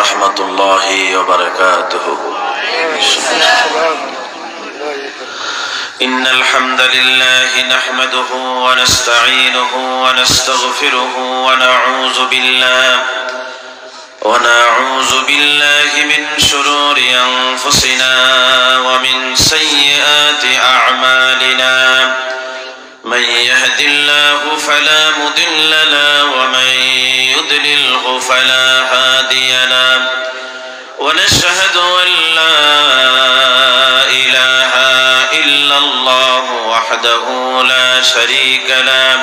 ورحمة الله وبركاته. إن الحمد لله نحمده ونستعينه ونستغفره ونعوذ بالله من شرور أنفسنا ومن سيئات أعمالنا. من يهد الله فلا مضل له ومن يضلله فلا هادي له. ونشهد أن لا إله إلا الله وحده لا شريك له.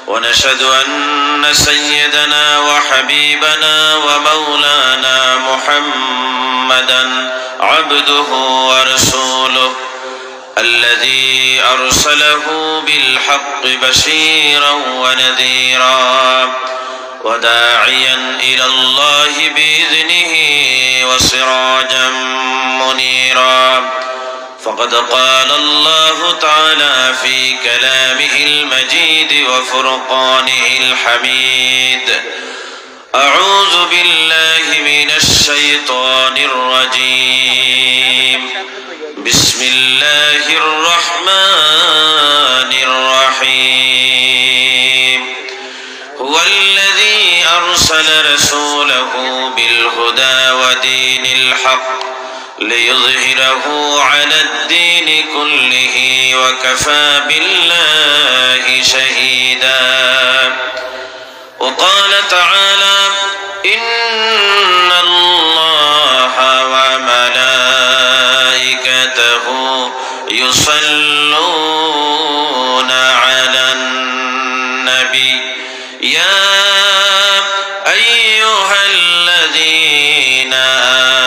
ونشهد أن سيدنا وحبيبنا ومولانا محمدا عبده ورسوله الذي أرسله بالحق بشيرا ونذيرا وداعيا إلى الله بإذنه وسراجا منيرا. فقد قال الله تعالى في كلامه المجيد وفرقانه الحميد: أعوذ بالله من الشيطان الرجيم. بسم الله الرحمن الرحيم. هو الذي أرسل رسوله بالهدى ودين الحق ليظهره على الدين كله وكفى بالله شهيدا. وقال تعالى: إن الله وملائكته يصلون على النبي يا أيها الذين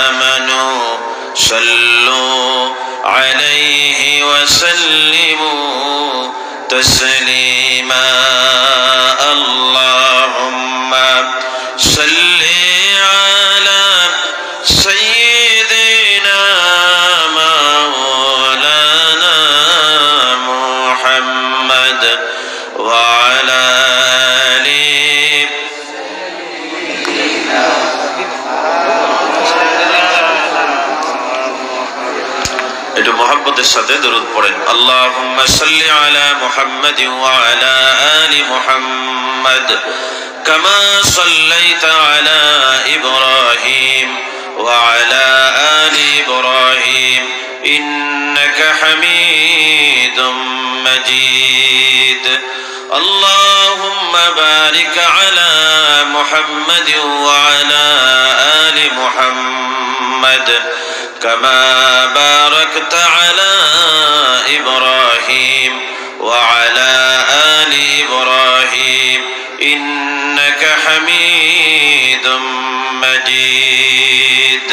آمنوا صلوا عليه وسلموا تسليما. اللهم صل على سيدنا مولانا محمد وعلى آله. একটু মুহাব্বতের সাথে দরুদ পড়েন। আল্লাহুম্মা সাল্লি আলা মুহাম্মাদিন ওয়া আলা আলি মুহাম্মাদ কামা সাল্লাইতা আলা ইব্রাহিম ওয়া আলা আলি ইব্রাহিম ইন্নাকা হামিদুম মাজিদ। আল্লাহুম্মা বারিক আলা মুহাম্মাদিন ওয়া আলা আলি মুহাম্মাদ كما باركت على إبراهيم وعلى آل إبراهيم إنك حميد مجيد.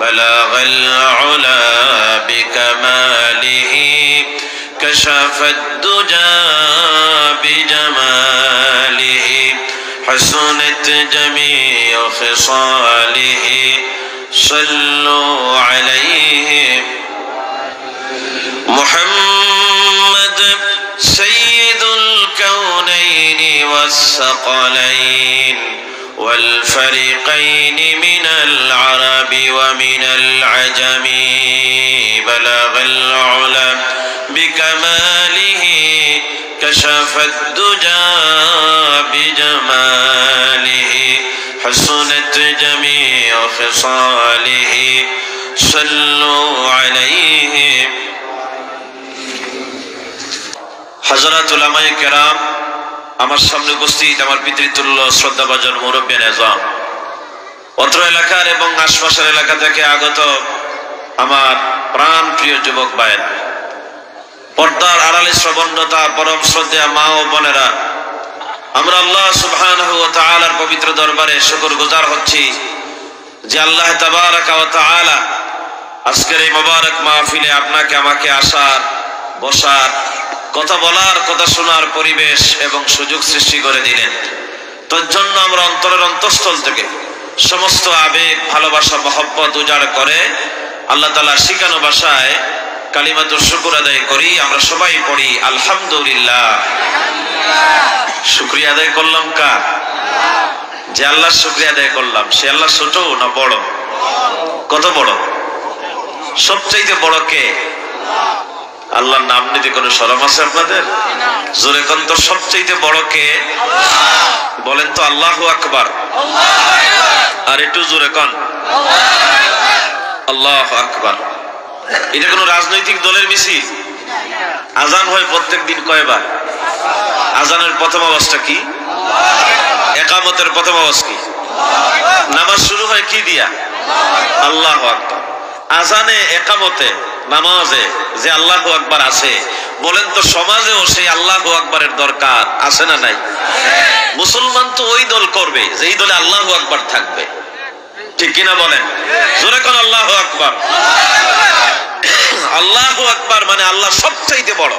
بلغ العلا بكماله كشف الدجى بجماله حسنت جميع خصاله صلوا عليه. محمد سيد الكونين والثقلين والفريقين من العرب ومن العجم. بلغ العلا بكماله كشف الدجى بجماله حسنت جميع خصاله صلوا عليه. হযরত উলামায়ে কেরাম, আমার সামনে উপস্থিত আমার পিতৃতুল্য শ্রদ্ধাভাজন মুরব্বিয়ান আযম, অত্র এলাকার এবং আশপাশের এলাকা থেকে আগত আমার প্রাণ প্রিয় যুবক ভাইয়েরা, পর্দার আড়ালে শ্রবণরতা পরম শ্রদ্ধেয় মা ও বোনেরা, আমরা আল্লাহ সুবহানাহু ওয়া তাআলার পবিত্র দরবারে শুকরগুজার হচ্ছি যে আল্লাহ তাবারাকা ওয়া তাআলা আজকের এই মোবারক মাহফিলে আপনাকে আমাকে আসার, বসার, কথা বলার, কথা শোনার পরিবেশ এবং সুযোগ সৃষ্টি করে দিলেন। তোর জন্য আমরা অন্তরের অন্তঃস্থল থেকে সমস্ত আবেগ, ভালোবাসা, মহব্বত উজাড় করে আল্লাহ তাআলার শিখানো ভাষায় কালিমাতুর শুকর আদায় করি। আমরা সবাই পড়ি আলহামদুলিল্লাহ। শুকরিয়া আদায় করলাম কার? যে আল্লাহর শুকরিয়া আদায় করলাম, সে আল্লাহ ছোট না বড়? কত বড়? সবচাইতে বড় কে? আল্লাহর নাম নিতে কোনো শরম আছে আপনাদের? জোরে কোন তো, সবচাইতে বড় কে? বলেন তো আল্লাহু আকবার। আর একটু জোরে কোন আল্লাহু আকবার। এটা কোনো রাজনৈতিক দলের মিছিল? আজান হয় প্রত্যেক দিন কয়বার? আজানের প্রথম আওয়াজটা কি? একামতের প্রথম আওয়াজ কি? নামাজ শুরু হয় কি দিয়া? আল্লাহু আকবার। আজানে, একামতে, নামাজে যে আল্লাহু আকবার আছে, বলেন তো সমাজেও সেই আল্লাহু আকবারের দরকার আছে না নাই? মুসলমান তো ওই দল করবে যেই দলে আল্লাহু আকবার থাকবে, ঠিক কিনা বলেন? জোরে কোন আল্লাহু আকবার। আল্লাহু আকবার মানে আল্লাহ সবচাইতে বড়।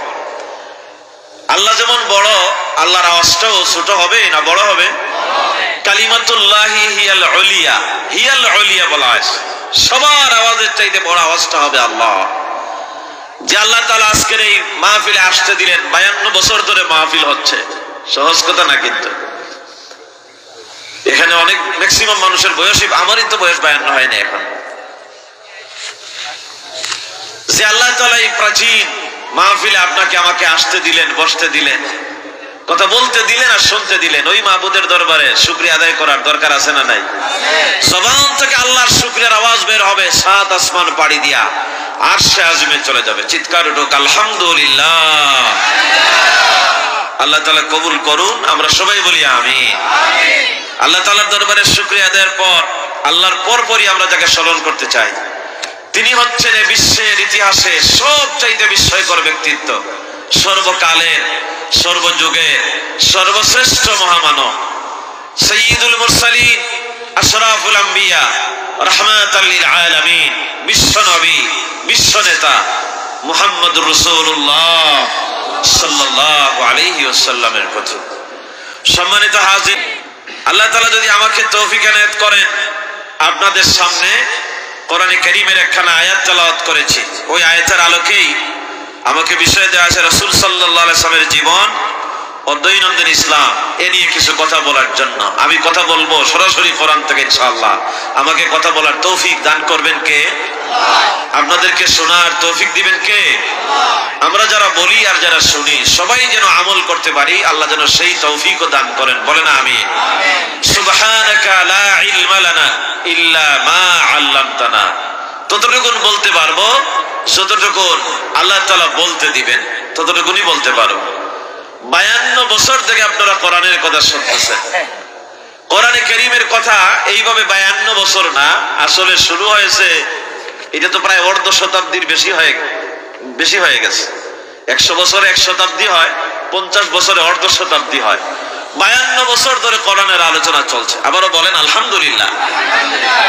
আল্লাহ যেমন বড়, আল্লাহর আওয়াজটাও ছোট হবে না বড় হবে? কালিমাতুল্লাহি হিয়াল উলিয়া, হিয়াল উলিয়া বলা হয়। সবার আওয়াজের চাইতে বড় আওয়াজটা হবে আল্লাহ। যে আল্লাহ তাআলা আজকের এই মাহফিলে আসতে দিলেন, 52 বছর ধরে মাহফিল হচ্ছে, সহজ কথা না কিন্তু। এখানে অনেক ম্যাক্সিমাম মানুষের বয়সই, আমারই তো বয়স 52 হয়নি এখন। যে আল্লাহ তাআলা এই প্রাচীন মাহফিলে আপনাকে আমাকে আসতে দিলেন, বসতে দিলেন, কথা বলতে দিলেন আর শুনতে দিলেন, ওই মাহবুদের দরবারে শুকরিয়া আদায় করার দরকার আছে না নাই? জবান থেকে আল্লাহর শুকরিয়ার আওয়াজ বের হবে, 7 আসমান পাড়ি দিয়া আরশে আযমে চলে যাবে। চিৎকার উঠুক আলহামদুলিল্লাহ। আল্লাহ তাআলা কবুল করুন, আমরা সবাই বলি আমিন। আল্লাহ তাআলার দরবারে শুকরিয়া আদায়ের পর, আল্লাহর পরপরই আমরা যাকে স্মরণ করতে চাই, তিনি হচ্ছেন এই বিশ্বের ইতিহাসে সবচাইতে বিস্ময়কর ব্যক্তিত্ব, সর্বকালের, সর্বযুগের সর্বশ্রেষ্ঠ মহামানব, সাইয়্যিদুল মুরসালিন, আশরাফুল আম্বিয়া, রাহমাতাল লিল আলামিন, বিশ্ব নবী, বিশ্ব নেতা মুহাম্মদুর রাসূলুল্লাহ সাল্লাল্লাহু আলাইহি ওয়াসাল্লামের প্রতি। সম্মানিত হাজির, আল্লাহ তাআলা যদি আমাকে তৌফিক এনায়েত করেন, আপনাদের সামনে কোরআনে কারীমের একখানা আয়াত তেলাওয়াত করেছি। ওই আয়াতের আলোকেই আমাকে বিষয় দেওয়া আছে রাসূল সাল্লাল্লাহু আলাইহি ওয়াসাল্লামের জীবন ও দৈনন্দিন ইসলাম, এ নিয়ে কিছু কথা বলার জন্য। আমি কথা বলবো সরাসরি কোরআন থেকে ইনশাআল্লাহ। আমাকে কথা বলার তৌফিক দান করবেন কে? আপনাদেরকে শোনার তৌফিক দিবেন কে? আমরা যারা বলি আর যারা শুনি সবাই যেন আমল করতে পারি, আল্লাহ যেন সেই তৌফিকও দান করেন, বলেন আমিন। সুবহানাকা লা ইলমা লানা ইল্লা মা আল্লামতানা। ততটুকুন বলতে পারবো যতটুকুন আল্লাহ তাআলা বলতে দিবেন, ততটুকুনই বলতে পারবো। 52 বছর থেকে আপনারা কোরআনের কথা শুনতেছেন। কোরআনে কারীমের কথা এইভাবে 52 বছর না, আসলে শুরু হয়েছে, এটা তো প্রায় অর্ধ শতাব্দীর বেশি হয়ে গেছে। 100 বছরে 1 শতাব্দী হয়, 50 বছরে অর্ধ শতাব্দী হয়। 52 বছর ধরে কোরআনের আলোচনা চলছে। আবারও বলেন আলহামদুলিল্লাহ।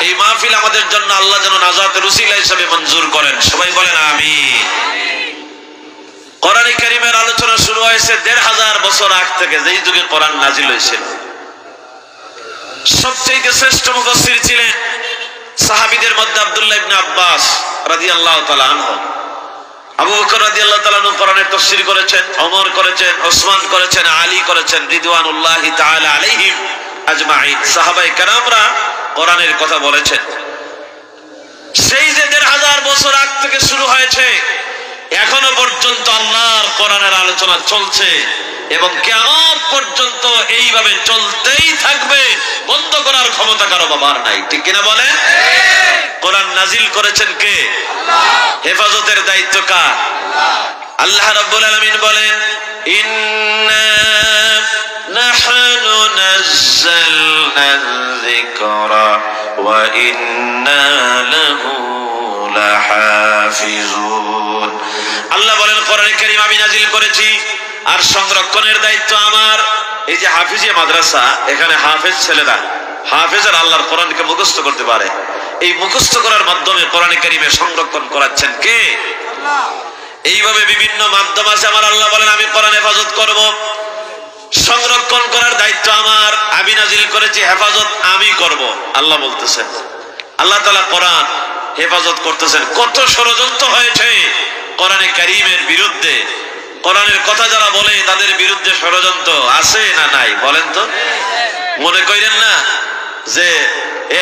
এই মাহফিল আমাদের জন্য আল্লাহ যেন নাজাতের উসিলা হিসেবে মঞ্জুর করেন, সবাই বলেন আমিন। কোরআনে কারীমের আলোচনা শুরু হয়েছে 1500 বছর আগ থেকে, যেই যুগে কোরআন নাজিল হয়েছিল। সবচেয়ে শ্রেষ্ঠ মুফাসসির ছিলেন সাহাবীদের মধ্যে আব্দুল্লাহ ইবনে আব্বাস রাদিয়াল্লাহু তাআলা আনহু। আবু বকর রাদিয়াল্লাহু তাআলা আনহু কোরআনের তাফসীর করেছেন, ওমর করেছেন, ওসমান করেছেন, আলী করেছেন, রিদওয়ানুল্লাহি তাআলা আলাইহিম আজমাইন। সাহাবায়ে কেরামরা কোরআনের কথা বলেছেন। সেই যে 1500 বছর আগ থেকে শুরু হয়েছে, এখনো পর্যন্ত আল্লাহর কোরআনের আলোচনা চলছে এবং কিয়ামত পর্যন্ত এইভাবে চলতেই থাকবে। বন্ধ করার ক্ষমতা কারো বাবার নাই, ঠিক কিনা বলেন? কোরআন নাজিল করেছেন কে? আল্লাহ। হেফাজতের দায়িত্ব কার? আল্লাহ রাব্বুল আলামিন বলেন, ইন্না নাহনু নাযালনা যিকরা ওয়া ইন্না লাহু লাহাফিজুন। আল্লাহ বলেন, কোরআনে কারীম আমি নাজিল করেছি আর সংরক্ষণের দায়িত্ব আমার। এই যে হাফিজিয়া মাদ্রাসা, এখানে হাফেজ ছেলেরা, হাফেজরা আল্লাহর কোরআনকে মুখস্থ করতে পারে। এই মুখস্থ করার মাধ্যমে কোরআনে কারীমে সংরক্ষণ করাচ্ছেন কে? আল্লাহ। এইভাবে বিভিন্ন মাধ্যম আছে। আমার আল্লাহ বলেন, আমি কোরআন হেফাজত করব, সংরক্ষণ করার দায়িত্ব আমার, আমি নাজিল করেছি, হেফাজত আমি করব। আল্লাহ বলতেছেন, আল্লাহ তাআলা কোরআন হেফাজত করতেছেন। কত ষড়যন্ত্র হয়েছে কোরআনে কারীমের বিরুদ্ধে। কোরআনের কথা যারা বলে তাদের বিরুদ্ধে ষড়যন্ত্র আছে না নাই? বলেন তো। মনে করেন না যে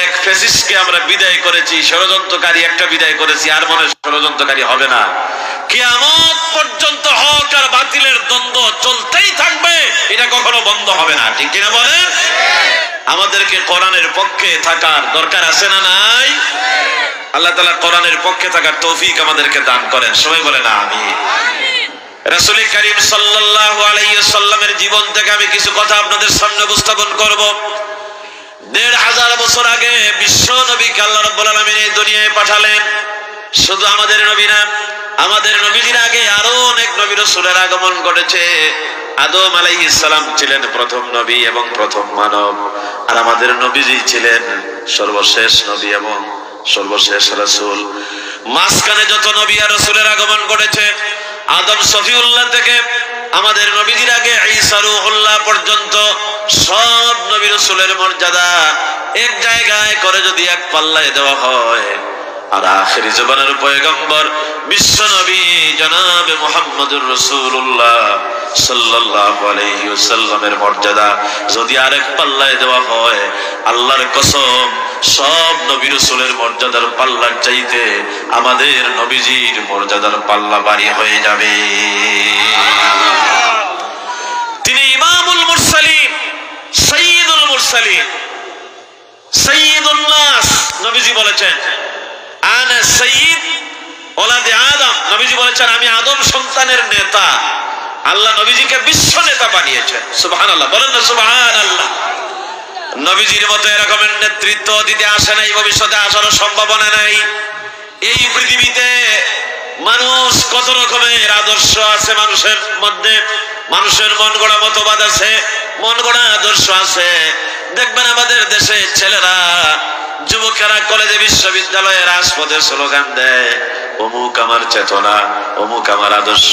এক ফ্যাসিস্টকে আমরা বিদায় করেছি, ষড়যন্ত্রকারী একটা বিদায় করেছি, আর মনে ষড়যন্ত্রকারী হবে না। কিয়ামত পর্যন্ত হক আর বাতিলের দ্বন্দ্ব চলতেই থাকবে, এটা কখনো বন্ধ হবে না। ঠিক কিনা বলেন? আমাদেরকে কোরআনের পক্ষে থাকার দরকার আছে না নাই? আল্লাহ তাআলা কোরআনের পক্ষে থাকার তৌফিক আমাদেরকে দান করেন। সবাই বলেন আমিন। রাসূল করিম সাল্লাল্লাহু আলাইহি ওয়াসাল্লামের জীবন থেকে আমি কিছু কথা আপনাদের সামনে উপস্থাপন করব। ১৫০০ বছর আগে বিশ্ব নবীকে আল্লাহ রাব্বুল আলামিন এই দুনিয়ায় পাঠালেন। শুধু আমাদের নবী না, আমাদের নবীর আগে আরো অনেক নবী রাসূলের আগমন ঘটেছে। আদম আলাইহিস সালাম ছিলেন প্রথম নবী এবং প্রথম মানব, আর আমাদের নবীজি ছিলেন সর্বশেষ নবী এবং সর্বশেষ রাসূল। মাঝখানে যত নবী আর রাসূলের আগমন ঘটেছে, আদম সফিউল্লাহ থেকে আমাদের নবীজির আগে ঈসা রূহুল্লাহ পর্যন্ত সব নবী রাসূলের মর্যাদা এক জায়গায় করে যদি এক পাল্লায় দেওয়া হয়, আর আখিরি জমানার পয়গম্বর বিশ্ব নবী জনাবে মুহাম্মদুর রাসূলুল্লাহ সাল্লাল্লাহু আলাইহি ওয়াসাল্লামের মর্যাদা যদি আরেক পাল্লায় দেওয়া হয়, আল্লাহর কসম সব নবী রাসূলের মর্যাদার পাল্লার চাইতে আমাদের নবীজির মর্যাদার পাল্লা ভারী হয়ে যাবে। তিনি ইমামুল মুরসালিন, সাইয়্যিদুল মুরসালিন, সাইয়্যিদুন নাস। নবীজি বলেছেন আনা সাইয়্যিদ ওলাদে আদম। নবীজি বলেছেন আমি আদম সন্তানের নেতা। আল্লাহ নবীজিকে বিশ্ব নেতা বানিয়েছেন। সুবহানাল্লাহ, বলেন না সুবহানাল্লাহ। নবীজির মতো এরকমের নেতৃত্ব দিতে আসে নাই, ভবিষ্যতে আসারও সম্ভাবনা নাই। এই পৃথিবীতে মানুষ কত রকমের আদর্শ আছে মানুষের মধ্যে, মানুষের মন গড়া মতবাদ আছে, মন গড়া আদর্শ আছে। দেখবেন আমাদের দেশে ছেলেরা, যুবকেরা কলেজে বিশ্ববিদ্যালয়ে রাজপথে স্লোগান দেয়, অমুক আমার চেতনা, অমুক আমার আদর্শ,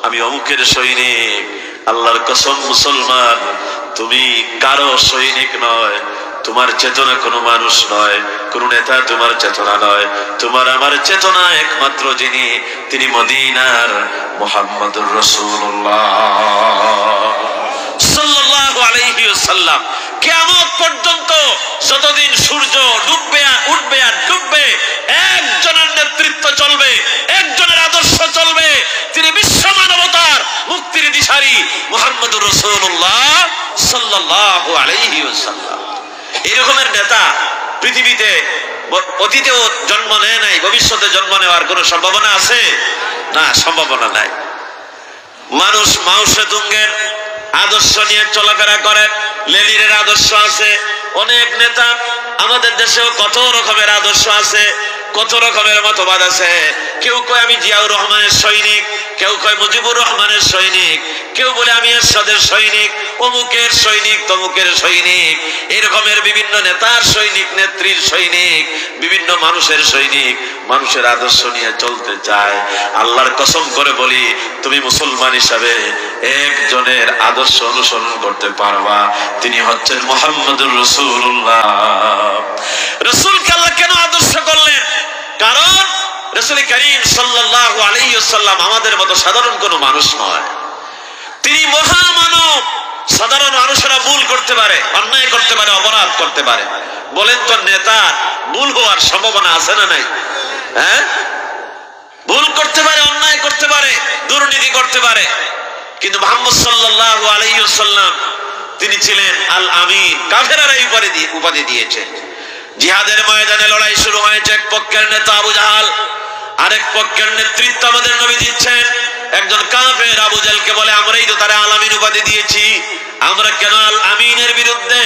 আমি অমুকের সৈনিক। আল্লাহর কসম মুসলমান, তুমি কারো সৈনিক নয়, তোমার চেতনা কোনো মানুষ নয়, কোন নেতা তোমার চেতনা নয়। তোমার আমার চেতনা একমাত্র যিনি, তিনি মদিনার মুহাম্মদুর রাসূলুল্লাহ সাল্লাল্লাহু আলাইহি ওয়াসাল্লাম। কিয়ামত পর্যন্ত যতদিন সূর্য ডুববে উঠবে আর ডুববে, একজনের নেতৃত্ব চলবে, একজনের আদর্শ চলবে। তিনি বিশ্ব মানবতার মুক্তির দিশারি মুহাম্মদুর রাসূলুল্লাহ সাল্লাল্লাহু আলাইহি ওয়াসাল্লাম। এরকমের নেতা পৃথিবীতে অতীতেও জন্ম নেয় নাই, ভবিষ্যতে জন্ম নেওয়ার কোন সম্ভাবনা আছে না? সম্ভাবনা নাই। মানুষ মাও সেতুঙ্গের আদর্শ নিয়ে চলাফেরা করেন, লেনিনের আদর্শ আছে, অনেক নেতা আমাদের দেশেও কত রকমের আদর্শ আছে, কত রকমের মতবাদ আছে। কেউ কয় আমি জিয়াউর রহমানের সৈনিক, কেউ কয় মুজিবুর রহমানের সৈনিক, কেউ বলে আমি এরশাদের সৈনিক, অমুকের সৈনিক, তমুকের সৈনিক। এরকমের বিভিন্ন নেতার সৈনিক, নেত্রীর সৈনিক, বিভিন্ন মানুষের সৈনিক, মানুষের আদর্শ নিয়ে চলতে চায়। আল্লাহর কসম করে বলি, তুমি মুসলমান হিসাবে একজনের আদর্শ অনুসরণ করতে পারবা, তিনি হচ্ছেন মুহাম্মদুর রাসূলুল্লাহ। রাসূলকে আল্লাহ কেন আদর্শ করলেন? কারণ রাসূল করিম সাল্লাল্লাহু আলাইহি ওয়াসাল্লাম আমাদের মতো সাধারণ কোনো মানুষ নয়, তিনি মহামানব। সাধারণ মানুষেরা ভুল করতে পারে, অন্যায় করতে পারে, অপরাধ করতে পারে। বলেন তো নেতা ভুল হওয়ার সম্ভাবনা আছে না নাই? হ্যাঁ, ভুল করতে পারে, অন্যায় করতে পারে, দুর্নীতি করতে পারে। কিন্তু মুহাম্মদ সাল্লাল্লাহু আলাইহি ওয়াসাল্লাম তিনি ছিলেন আল আমিন। কাফেররা এই উপাধি দিয়েছে। জিহাদের ময়দানে লড়াই শুরু হয়েছে, এক পক্ষের নেতা আবু জাহাল, আরেক পক্ষের নেতৃত্ব আমাদের নবী দিচ্ছেন। একজন কাফের আবু জাহলকে বলে, আমরাই তো তারা আল আমিন উপাধি দিয়েছি, আমরা কেন আল আমিনের বিরুদ্ধে,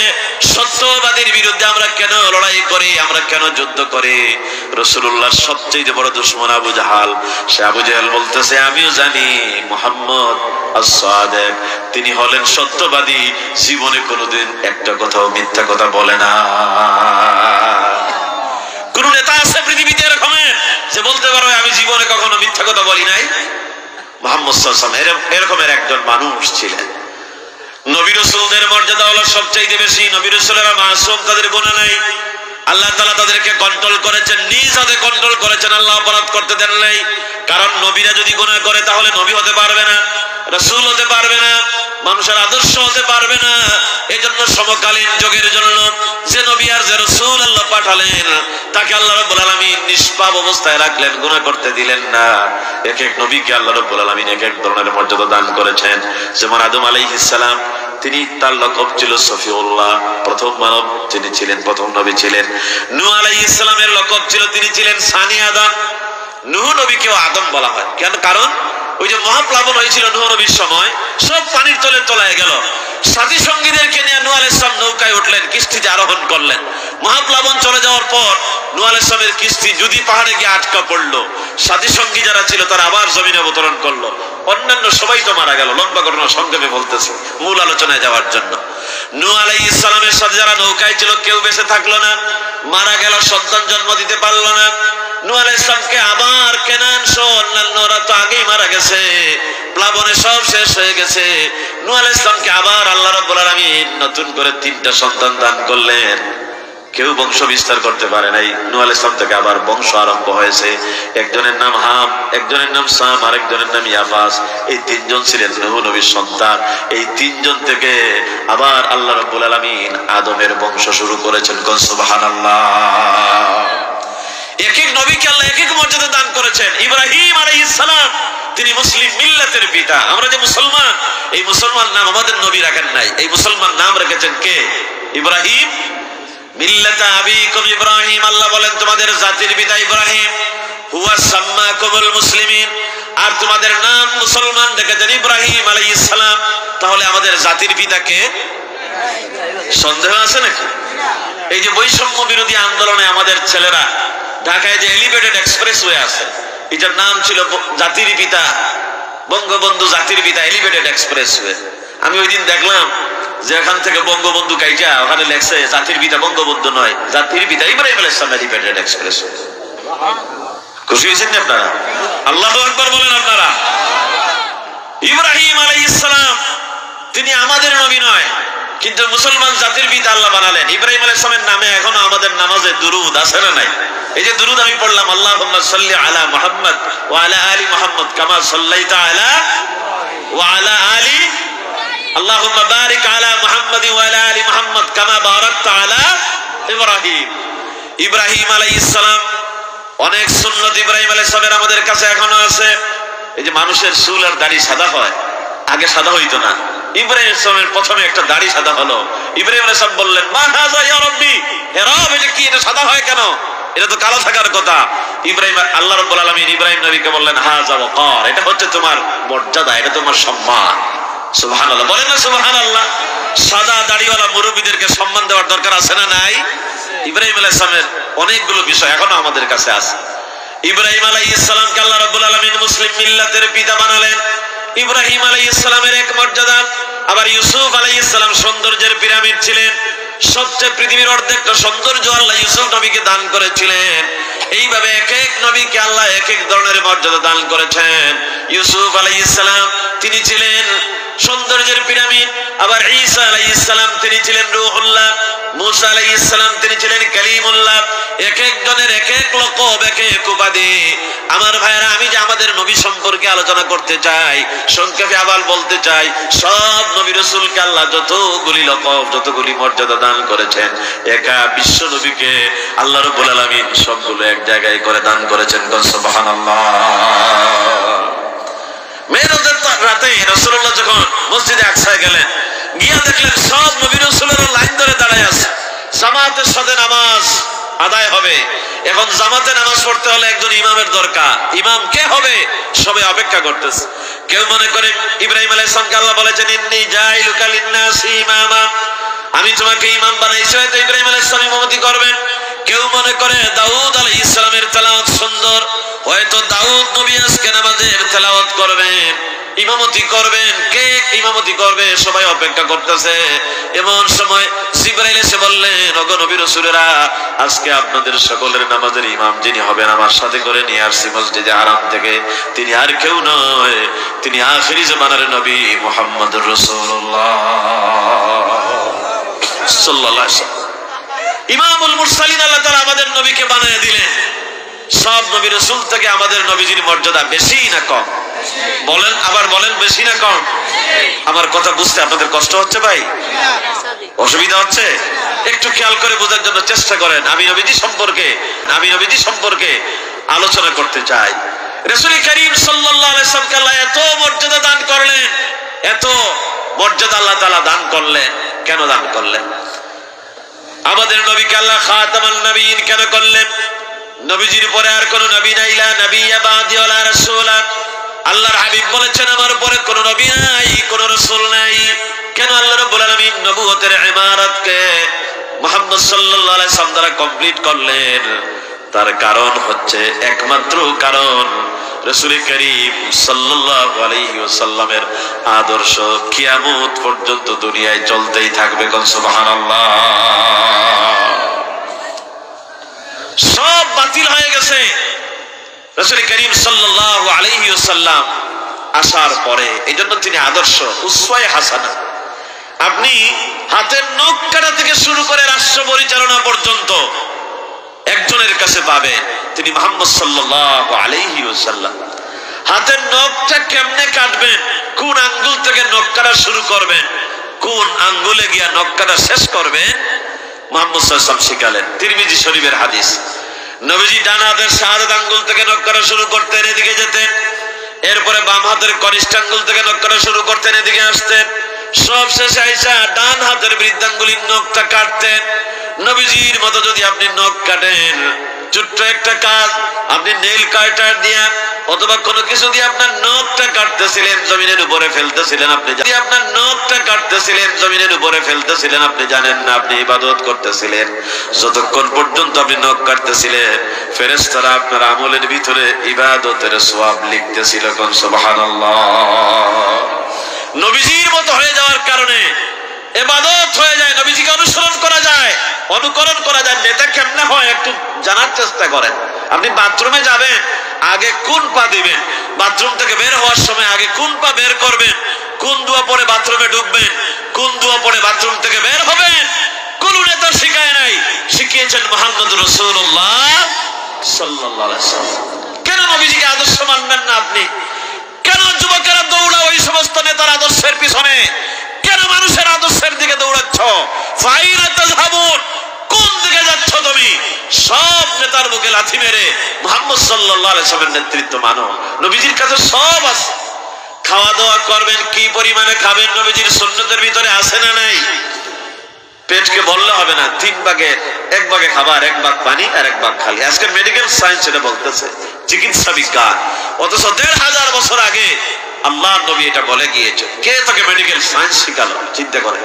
সত্যবাদীর বিরুদ্ধে আমরা কেন লড়াই করি, আমরা কেন যুদ্ধ করি? রাসূলুল্লাহর সবচেয়ে বড় দুশমন আবু জাহাল। সে আবু জাহাল বলতেছে, আমিও জানি মুহাম্মদ আস-সাদিক, তিনি হলেন সত্যবাদী, জীবনে কোনোদিন একটা কথাও মিথ্যা কথা বলে না। কোন নেতা আছে পৃথিবীতে এরকমের যে বলতে পারবে আমি জীবনে কখনো মিথ্যা কথা বলি নাই? মুহাম্মদ সাল্লাল্লাহু আলাইহি ওয়াসাল্লাম এরকমের একজন মানুষ ছিলেন। নবী রাসূলদের মর্যাদা হলো সবচেয়ে বেশি। নবী রাসূলেরা মাসুম, তাদের গুনাহ নাই। আল্লাহ তাআলা তাদেরকে কন্ট্রোল করেছেন, নিজ হাতে কন্ট্রোল করেছেন। আল্লাহ অপরাধ করতে দেন নাই। কারণ নবীরা যদি গুনাহ করে তাহলে নবী হতে পারবে না, রাসূল হতে পারবে না, মানুষের আদর্শ হতে পারবে না। এজন্য সমকালীন যুগের জন্য যে নবী আর যে রাসূল আল্লাহ পাঠালেন তাকে আল্লাহ রাব্বুল আলামিন নিষ্পাপ অবস্থায় রাখলেন, গুনাহ করতে দিলেন না। এক এক নবীকে আল্লাহ রাব্বুল আলামিন এক এক ধরনের মর্যাদা দান করেছেন। যেমন আদম আলাইহিস সালাম, তিনি তার লকব ছিল সফিউল্লাহ, প্রথম মানব তিনি ছিলেন, প্রথম নবী ছিলেন। নূহ আলাইহিস সালামের লকব ছিল, তিনি ছিলেন সানি আদম। নূহ নবীকেও আদম বলা হয় কেন? কারণ ওই যে মহাপ্লাবন হয়েছিল নূহ নবীর সময়, সব পানির তলে তলায় গেল। সাথী সঙ্গীদেরকে নিয়ে নূহ আলাইহিস সালাম নৌকায় উঠলেন, কিস্তিতে আরোহণ করলেন। মহাপ্লাবন চলে যাওয়ার পর নূহ আলাইহিস সালামের কিস্তি যদি পাহাড়ে গিয়ে আটকা পড়লো, সাথী সঙ্গী যারা ছিল তারা আবার জমিনে অবতরণ করলো, অন্যান্য সবাই তো মারা গেল। লম্বা ঘটনা সংক্ষেপে বলতেছে মূল আলোচনায় যাওয়ার জন্য। নূহ আলাইহিস সালামের সাথে যারা নৌকায় ছিল কেউ বেঁচে থাকলো না, মারা গেল, সন্তান জন্ম দিতে পারলো না। নূহ আলাইহিস সালামকে আবার কেনান সহ অন্যান্যরা তো আগেই মারা গেছে, প্লাবনে সব শেষ হয়ে গেছে। নূহ আলাইহিস সালামকে আবার আল্লাহ রাব্বুল আলামিন নতুন করে 3টা সন্তান দান করলেন। কেউ বংশ বিস্তার করতে পারে নাই। নূহ আলাইহিস সালাম থেকে আবার বংশ আরম্ভ হয়েছে। একজনের নাম হাম, একজনের নাম সাম, আর একজনের নাম ইয়াফাস। এই 3জন ছিলেন নূহ নবীর সন্তান। এই 3জন থেকে আবার আল্লাহ রাব্বুল আলামিন আদমের বংশ শুরু করেছেন। কোন সুবহানাল্লাহ। এক এক নবীকে আল্লাহ এক এক মর্যাদা দান করেছেন। ইব্রাহিম আলাইহিস সালাম, তিনি মুসলিম মিল্লাতের পিতা। আমরা যে মুসলমান, এই মুসলমান নাম আমাদের নবী রাখেন নাই, এই মুসলমান নাম রেখেছেন কে? ইব্রাহিম মিল্লাতা আবিকুম ইব্রাহিম। আল্লাহ বলেন তোমাদের জাতির পিতা ইব্রাহিম। হুয়া সাম্মাকুমুল মুসলিমিন, আর তোমাদের নাম মুসলমান রেখেছেন ইব্রাহিম আলাইহিস সালাম। তাহলে আমাদের জাতির পিতা কে? সন্দেহ আছে নাকি? এই যে বৈষম্য বিরোধী আন্দোলনে আমাদের ছেলেরা ঢাকায় যে এলিভেটেড এক্সপ্রেসওয়ে আছে, এটার নাম ছিল জাতির পিতা, বঙ্গবন্ধু জাতির পিতা এলিভেটেড এক্সপ্রেসওয়ে। আমি ওই দিন দেখলাম যে এখান থেকে বঙ্গবন্ধু কাইটা ওখানে লেখছে জাতির পিতা বঙ্গবন্ধু নয়, জাতির পিতা ইব্রাহিম আলাইহিস সালাম এলিভেটেড এক্সপ্রেসওয়ে। খুশি হয়েছেন আপনারা? আল্লাহু আকবার বলেন আপনারা। ইব্রাহিম আলাইহিস সালাম তিনি আমাদের নবী নয়, কিন্তু মুসলমান জাতির পিতা আল্লাহ বানালেন। ইব্রাহিম আলাইহিস সালামের নামে এখনো আমাদের নামাজে দুরুদ আছে না নাই? এই যে দুরুদ আমি পড়লাম, আল্লাহুম্মা সাল্লি আলা মুহাম্মদ ওয়া আলা আলি মুহাম্মদ কামা সাল্লাইতা আলা ওয়া আলা আলি, আল্লাহুম্মা বারিক আলা মুহাম্মদ ওয়া আলা আলি মুহাম্মদ কামা বারাকতা আলা ইব্রাহিম। ইব্রাহিম আলাইহিস সালাম অনেক সুন্নাত ইব্রাহিম আলাইহিস সালামের আমাদের কাছে এখনো আছে। এই যে মানুষের চুল আর দাড়ি সাদা হয়, আগে সাদা হইতো না। ইব্রাহিম আলাইহিস সালামের প্রথমে একটা দাড়ি সাদা হলো। ইব্রাহিম আলাইহিস সালাম বললেন, মা হাযা ইয়া রাব্বি, হে রব এটা কি, এটা সাদা হয় কেন? এটা তো কালো থাকার কথা। ইব্রাহিম, আল্লাহ রাব্বুল আলামিন ইব্রাহিম নবীকে বললেন, হাযা ওয়াকার, এটা হচ্ছে তোমার মর্যাদা, এটা তোমার সম্মান। সুবহানাল্লাহ বলেন না সুবহানাল্লাহ। সাদা দাড়িওয়ালা মুরব্বিদেরকে সম্মান দেওয়ার দরকার আছে না নাই? ইব্রাহিম আলাইহিস সালামের অনেকগুলো বিষয় এখনো আমাদের কাছে আছে। ইব্রাহিম আলাইহিস সালামকে আল্লাহ রাব্বুল আলামিন মুসলিম মিল্লাতের পিতা বানালেন। ইব্রাহিম আলাইহিস সালামের এক মর্যাদা। আবার ইউসুফ আলাইহিস সালাম সৌন্দর্যের পিরামিড ছিলেন। সবচেয়ে পৃথিবীর অর্ধেকটা সৌন্দর্য আল্লাহ ইউসুফ নবীকে দান করেছিলেন। এইভাবে এক এক নবীকে আল্লাহ এক এক ধরনের মর্যাদা দান করেছেন। ইউসুফ আলাইহিস সালাম তিনি ছিলেন সৌন্দর্যের পিরামিড। আবার ঈসা আলাইহিস সালাম তিনি ছিলেন রূহুল্লাহ। মুসা আলাইহিস সালাম তিনি ছিলেন কালিমুল্লাহ। এক একজনের এক এক লকব, এক এক উপাধি। আমার ভাইরা, আমি যে আমাদের নবী সম্পর্কে আলোচনা করতে চাই, সংক্ষেপে আবার বলতে চাই, সব নবী রাসূলকে আল্লাহ যতগুলি লকব, যতগুলি মর্যাদা দান করেছেন, একা বিশ্ব নবীকে আল্লাহ রাব্বুল আলামিন সবগুলো এক জায়গায় করে দান করেছেন। সুবহানাল্লাহ। মেরাজের রাতে রাসূলুল্লাহ যখন মসজিদে আকসায় গেলেন, গিয়া দেখলেন সব নবী রাসূলেরা লাইন ধরে দাঁড়ায় আছে, জামাতের সাথে নামাজ আদায় হবে। এখন জামাতে নামাজ পড়তে হলে একজন ইমামের দরকার। ইমাম কে হবে? সবাই অপেক্ষা করতেছে। কেউ মনে করে ইব্রাহিম আলাইহিস সালামকে আল্লাহ বলেছেন, ইন্নী জাইলুকা লিন-নাসি ইমামা, আমি তোমাকে ইমাম বানাইছি, হয়তো ইব্রাহিম আলাইহিস সালাম ইমামতি করবেন। কেউ মনে করে দাউদ আলাইহিস সালামের তেলাওয়াত সুন্দর, হয়তো দাউদ নবী আজকে নামাজের তেলাওয়াত করবেন, ইমামতি করবেন। কে ইমামতি করবে? সবাই অপেক্ষা করতেছে। এমন সময় জিবরাইল এসে বললেন, ওগো নবী রাসূলেরা, আজকে আপনাদের সকলের নামাজের ইমাম যিনি হবেন, আমার সাথে করে নিয়ে আসছি মসজিদে হারাম থেকে। তিনি আর কেউ নয়, তিনি আখিরি জামানার নবী মুহাম্মদুর রাসূলুল্লাহ সাল্লাল্লাহু আলাইহি ওয়াসাল্লাম। ইমামুল মুরসালিন আল্লাহ তাআলা আমাদের নবীকে বানিয়ে দিলেন। সব নবী রাসূল থেকে আমাদের নবীজির মর্যাদা বেশি না কম? বলেন, আবার বলেন, বেশি না কম? আমার কথা বুঝতে আপনাদের কষ্ট হচ্ছে ভাই? অসুবিধা হচ্ছে? একটু খেয়াল করে বোঝার জন্য চেষ্টা করেন। আমি নবীজি সম্পর্কে আলোচনা করতে চাই। রাসূল করিম সাল্লাল্লাহু আলাইহি ওয়াসাল্লামকে আল্লাহ এত মর্যাদা দান করলেন, এত মর্যাদা আল্লাহ তাআলা দান করলেন। কেন দান করলেন? আমাদের নবীকে আল্লাহ খাতামুন নবীয়িন কেন করলেন? নবীজির পরে আর কোন নবী নাই, লা নবিয়্যা বাদি ওয়ালা রাসূলা। আল্লাহর হাবিব বলেছেন আমার পরে কোন নবী নাই, কোন রাসূল নাই। কেন আল্লাহ রাব্বুল আলামিন নবুয়তের ইমারতকে মুহাম্মদ সাল্লাল্লাহু আলাইহি ওয়াসাল্লাম দ্বারা কমপ্লিট করলেন? তার কারণ হচ্ছে, একমাত্র কারণ, রাসূল করিম সাল্লাল্লাহু আলাইহি ওয়াসাল্লামের আদর্শ কিয়ামত পর্যন্ত দুনিয়ায় চলতেই থাকবে। কোন সুবহানাল্লাহ। সব বাতিল হয়ে গেছে। রাসূল করিম সাল্লাল্লাহু আলাইহি ওয়াসাল্লাম আসার পরে, এইজন্য তিনি আদর্শ, উসওয়ায়ে হাসানা। আপনি হাতের নখ কাটা থেকে শুরু করে রাষ্ট্র পরিচালনা পর্যন্ত একজনের কাছে পাবেন, তিনি মুহাম্মদ সাল্লাল্লাহু আলাইহি ওয়াসাল্লাম। হাতের নখটা কেমনে কাটবেন, কোন আঙ্গুল থেকে নখ কাটা শুরু করবেন, কোন আঙ্গুলে গিয়া নখ কাটা শেষ করবেন, মুহাম্মদ সাল্লাল্লাহু আলাইহি ওয়াসাল্লাম শিখালেন। তিরমিজি শরীফের হাদিস। নবীজি ডান হাতের শাহাদাত আঙ্গুল থেকে নখ কাটা শুরু করতেন, এদিকে যেতেন। এরপরে বাম হাতের কনিষ্ঠ আঙ্গুল থেকে নখ কাটা শুরু করতেন, এদিকে আসতেন। সব শেষে আইসা ডান হাতের বৃদ্ধাঙ্গুলির নখটা কাটতেন। নবীজির মতো যদি আপনি নখ কাটেন, ছোট্ট একটা কাজ, আপনি নেইল কাটার দিয়ে অথবা কোনো কিছু দিয়ে আপনার নখটা কাটতেছিলেন, জমিনের উপরে ফেলতেছিলেন, আপনি যদি আপনার নখটা কাটতেছিলেন, জমিনের উপরে ফেলতেছিলেন, আপনি জানেন না আপনি ইবাদত করতেছিলেন। যতক্ষণ পর্যন্ত আপনি নখ কাটতেছিলেন, ফেরেশতারা আপনার আমলের ভিতরে ইবাদতের সওয়াব লিখতেছিল। কোন সুবহানাল্লাহ। নবীজির মতো হয়ে যাওয়ার কারণে ইবাদত হয়ে যায়, নবীজিকে অনুসরণ করা যায়, অনুকরণ করা যায়। নেতা কেমনে হয় একটু জানার চেষ্টা করেন। আপনি বাথরুমে যাবেন, আগে কোন পা দিবেন, বাথরুম থেকে বের হওয়ার সময় আগে কোন পা বের করবেন, কোন দোয়া পরে বাথরুমে ঢুকবেন, কোন দোয়া পরে বাথরুম থেকে বের হবেন, কোন নেতা শিখায় নাই, শিখিয়েছেন মুহাম্মদ রাসূলুল্লাহ সাল্লাল্লাহু আলাইহি ওয়াসাল্লাম। কেন নবীজিকে আদর্শ মানবেন না আপনি? কেন যুবকেরা দৌড়া ওই সমস্ত নেতার আদর্শের পিছনে? কেন মানুষের আদর্শের দিকে দৌড়াচ্ছ? ফাইনা তাযহাবুন, কোন দিকে যাচ্ছ তুমি? সব নেতার বুকে লাথি মেরে মুহাম্মদ সাল্লাল্লাহু আলাইহি ওয়াসাল্লামের নেতৃত্ব মানো। নবীজির কাছে সব আছে। খাওয়া দাওয়া করবেন, কি পরিমাণে খাবেন নবীজির সুন্নতের ভিতরে আছে না নাই? পেটকে বললে হবে না, 3 ভাগের 1 ভাগে খাবার, 1 ভাগ পানি আর 1 ভাগ খালি। আজকে মেডিকেল সায়েন্স এটা বলতেছে, চিকিৎসা বিজ্ঞান। অথচ 1500 বছর আগে আল্লাহর নবী এটা বলে গিয়েছে। কে তাকে মেডিকেল সায়েন্স শিখালো? চিন্তা করে।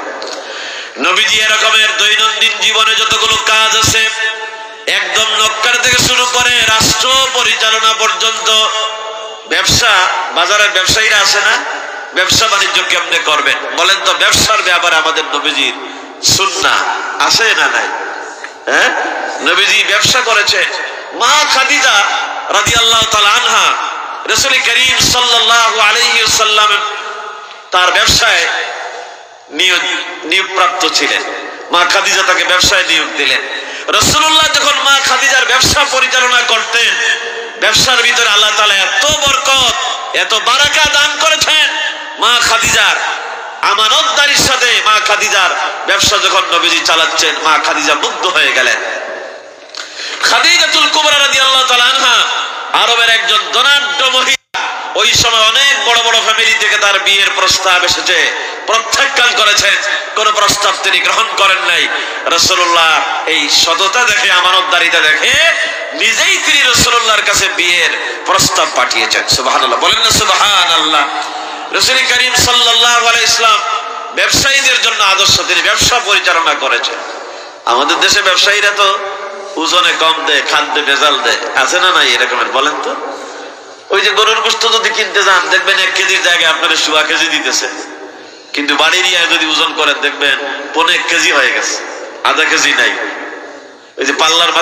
নবীজি এরকমের দৈনন্দিন জীবনে যতগুলো কাজ আছে, একদম নক্কার থেকে শুরু করে রাষ্ট্র পরিচালনা পর্যন্ত, ব্যবসা বাজারের ব্যবসায়ীরা আছে না, ব্যবসা বাণিজ্য কেমনে করবেন বলেন তো? ব্যবসার ব্যাপারে আমাদের নবীজির সুন্নাহ আছে না নাই? হ্যাঁ, নবীজি ব্যবসা করেছে। মা খাদিজা রাদিয়াল্লাহু তাআলা আনহা রাসূল করিম সাল্লাল্লাহু আলাইহি ওয়াসাল্লাম তার ব্যবসায় নিয়োগপ্রাপ্ত ছিলেন। মা খাদিজা তাকে ব্যবসায় নিয়োগ দিলেন। রাসূলুল্লাহ যখন মা খাদিজার ব্যবসা পরিচালনা করতেন, ব্যবসার ভিতরে আল্লাহ তাআলা এত বরকত, এত বারাকা দান করেছেন। মা খাদিজার আমানতদারির সাথে মা খাদিজার ব্যবসা যখন নবীজি চালাচ্ছেন, মা খাদিজা মুগ্ধ হয়ে গেলেন। খাদিজাতুল কুবরা রাদিয়াল্লাহু তাআলা আনহা আরবের একজন ধনাঢ্য মহিলা। ওই সময় অনেক বড় বড় ফ্যামিলি থেকে তার বিয়ের প্রস্তাব এসেছে, প্রত্যাখ্যান করেছেন, কোন প্রস্তাব তিনি গ্রহণ করেন নাই। রাসূলুল্লাহ এই সততা দেখে, আমানতদারিতা দেখে নিজেই তিনি রাসূলুল্লাহর কাছে বিয়ের প্রস্তাব পাঠিয়েছেন। সুবহানাল্লাহ, বলেন না সুবহানাল্লাহ। রাসূল করিম সাল্লাল্লাহু আলাইহি ওয়াসাল্লাম ব্যবসায়ীদের জন্য আদর্শ, তিনি ব্যবসা পরিচালনা করেছেন। আমাদের দেশে ব্যবসায়ীরা তো ওজনে কম দেয়, খাদ্যে ভেজাল দেয়, আছে না নাই এরকমের? বলেন তো। ওই যে গরুর গোশত যদি কিনতে যান, দেখবেন 1 কেজির জায়গায় আপনারা 1.25 কেজি দিতেছে, কিন্তু বাড়ির যদি ওজন করেন দেখবেন 1.25 কেজি হয়ে গেছে, আধা কেজি নাই। ওই যে পাল্লার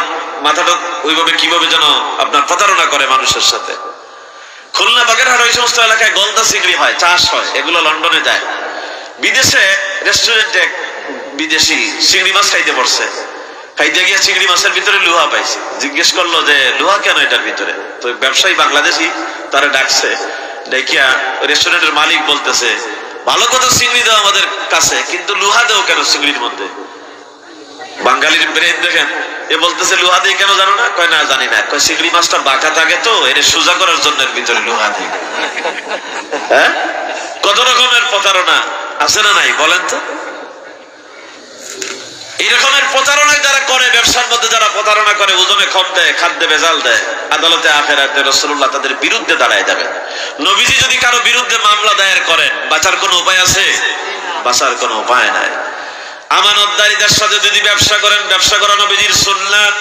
মাথাটা ওইভাবে কিভাবে যেন আপনার প্রতারণা করে মানুষের সাথে। খুলনা বাগেরহাট ওই সমস্ত এলাকায় গলদা চিংড়ি হয়, চাষ হয়, এগুলো লন্ডনে যায়। বিদেশে রেস্টুরেন্টে বিদেশি চিংড়ি মাছ খাইতে পড়ছে, খাইতে গিয়ে চিংড়ি মাছের ভিতরে লোহা পাইছে, জিজ্ঞেস করলো যে লোহা কেন এটার ভিতরে? তো ব্যবসায়ী বাংলাদেশি তারা ডাকছে, দেখিয়া রেস্টুরেন্টের মালিক বলতেছে, ভালো কথা চিংড়ি দাও আমাদের কাছে, কিন্তু লোহা দেও কেন চিংড়ির মধ্যে? বাঙালির ব্রেন দেখেন, এ বলতেছে লোহা দিয়ে কেন জানো না? কয় না জানি না। কয় চিংড়ি মাছটা বাঁকা থাকে তো, এর সোজা করার জন্য এর ভিতরে লোহা দিই। হ্যাঁ, কত রকমের প্রতারণা আছে না নাই বলেন তো? এই রকমের প্রতারণা যারা করে, ব্যবসার মধ্যে যারা প্রতারণা করে, ওজনে কম দেয়, খাদ্যে ভেজাল দেয়, আদালতে আখিরাতে রাসূলুল্লাহ তাদের বিরুদ্ধে দাঁড়ায় যাবেন। নবীজি যদি কারো বিরুদ্ধে মামলা দায়ের করেন, বাঁচার কোনো উপায় আছে? বাঁচার কোনো উপায় নাই। আমানতদারীদের সাথে যদি ব্যবসা করেন, ব্যবসা করা নবীজির সুন্নাত।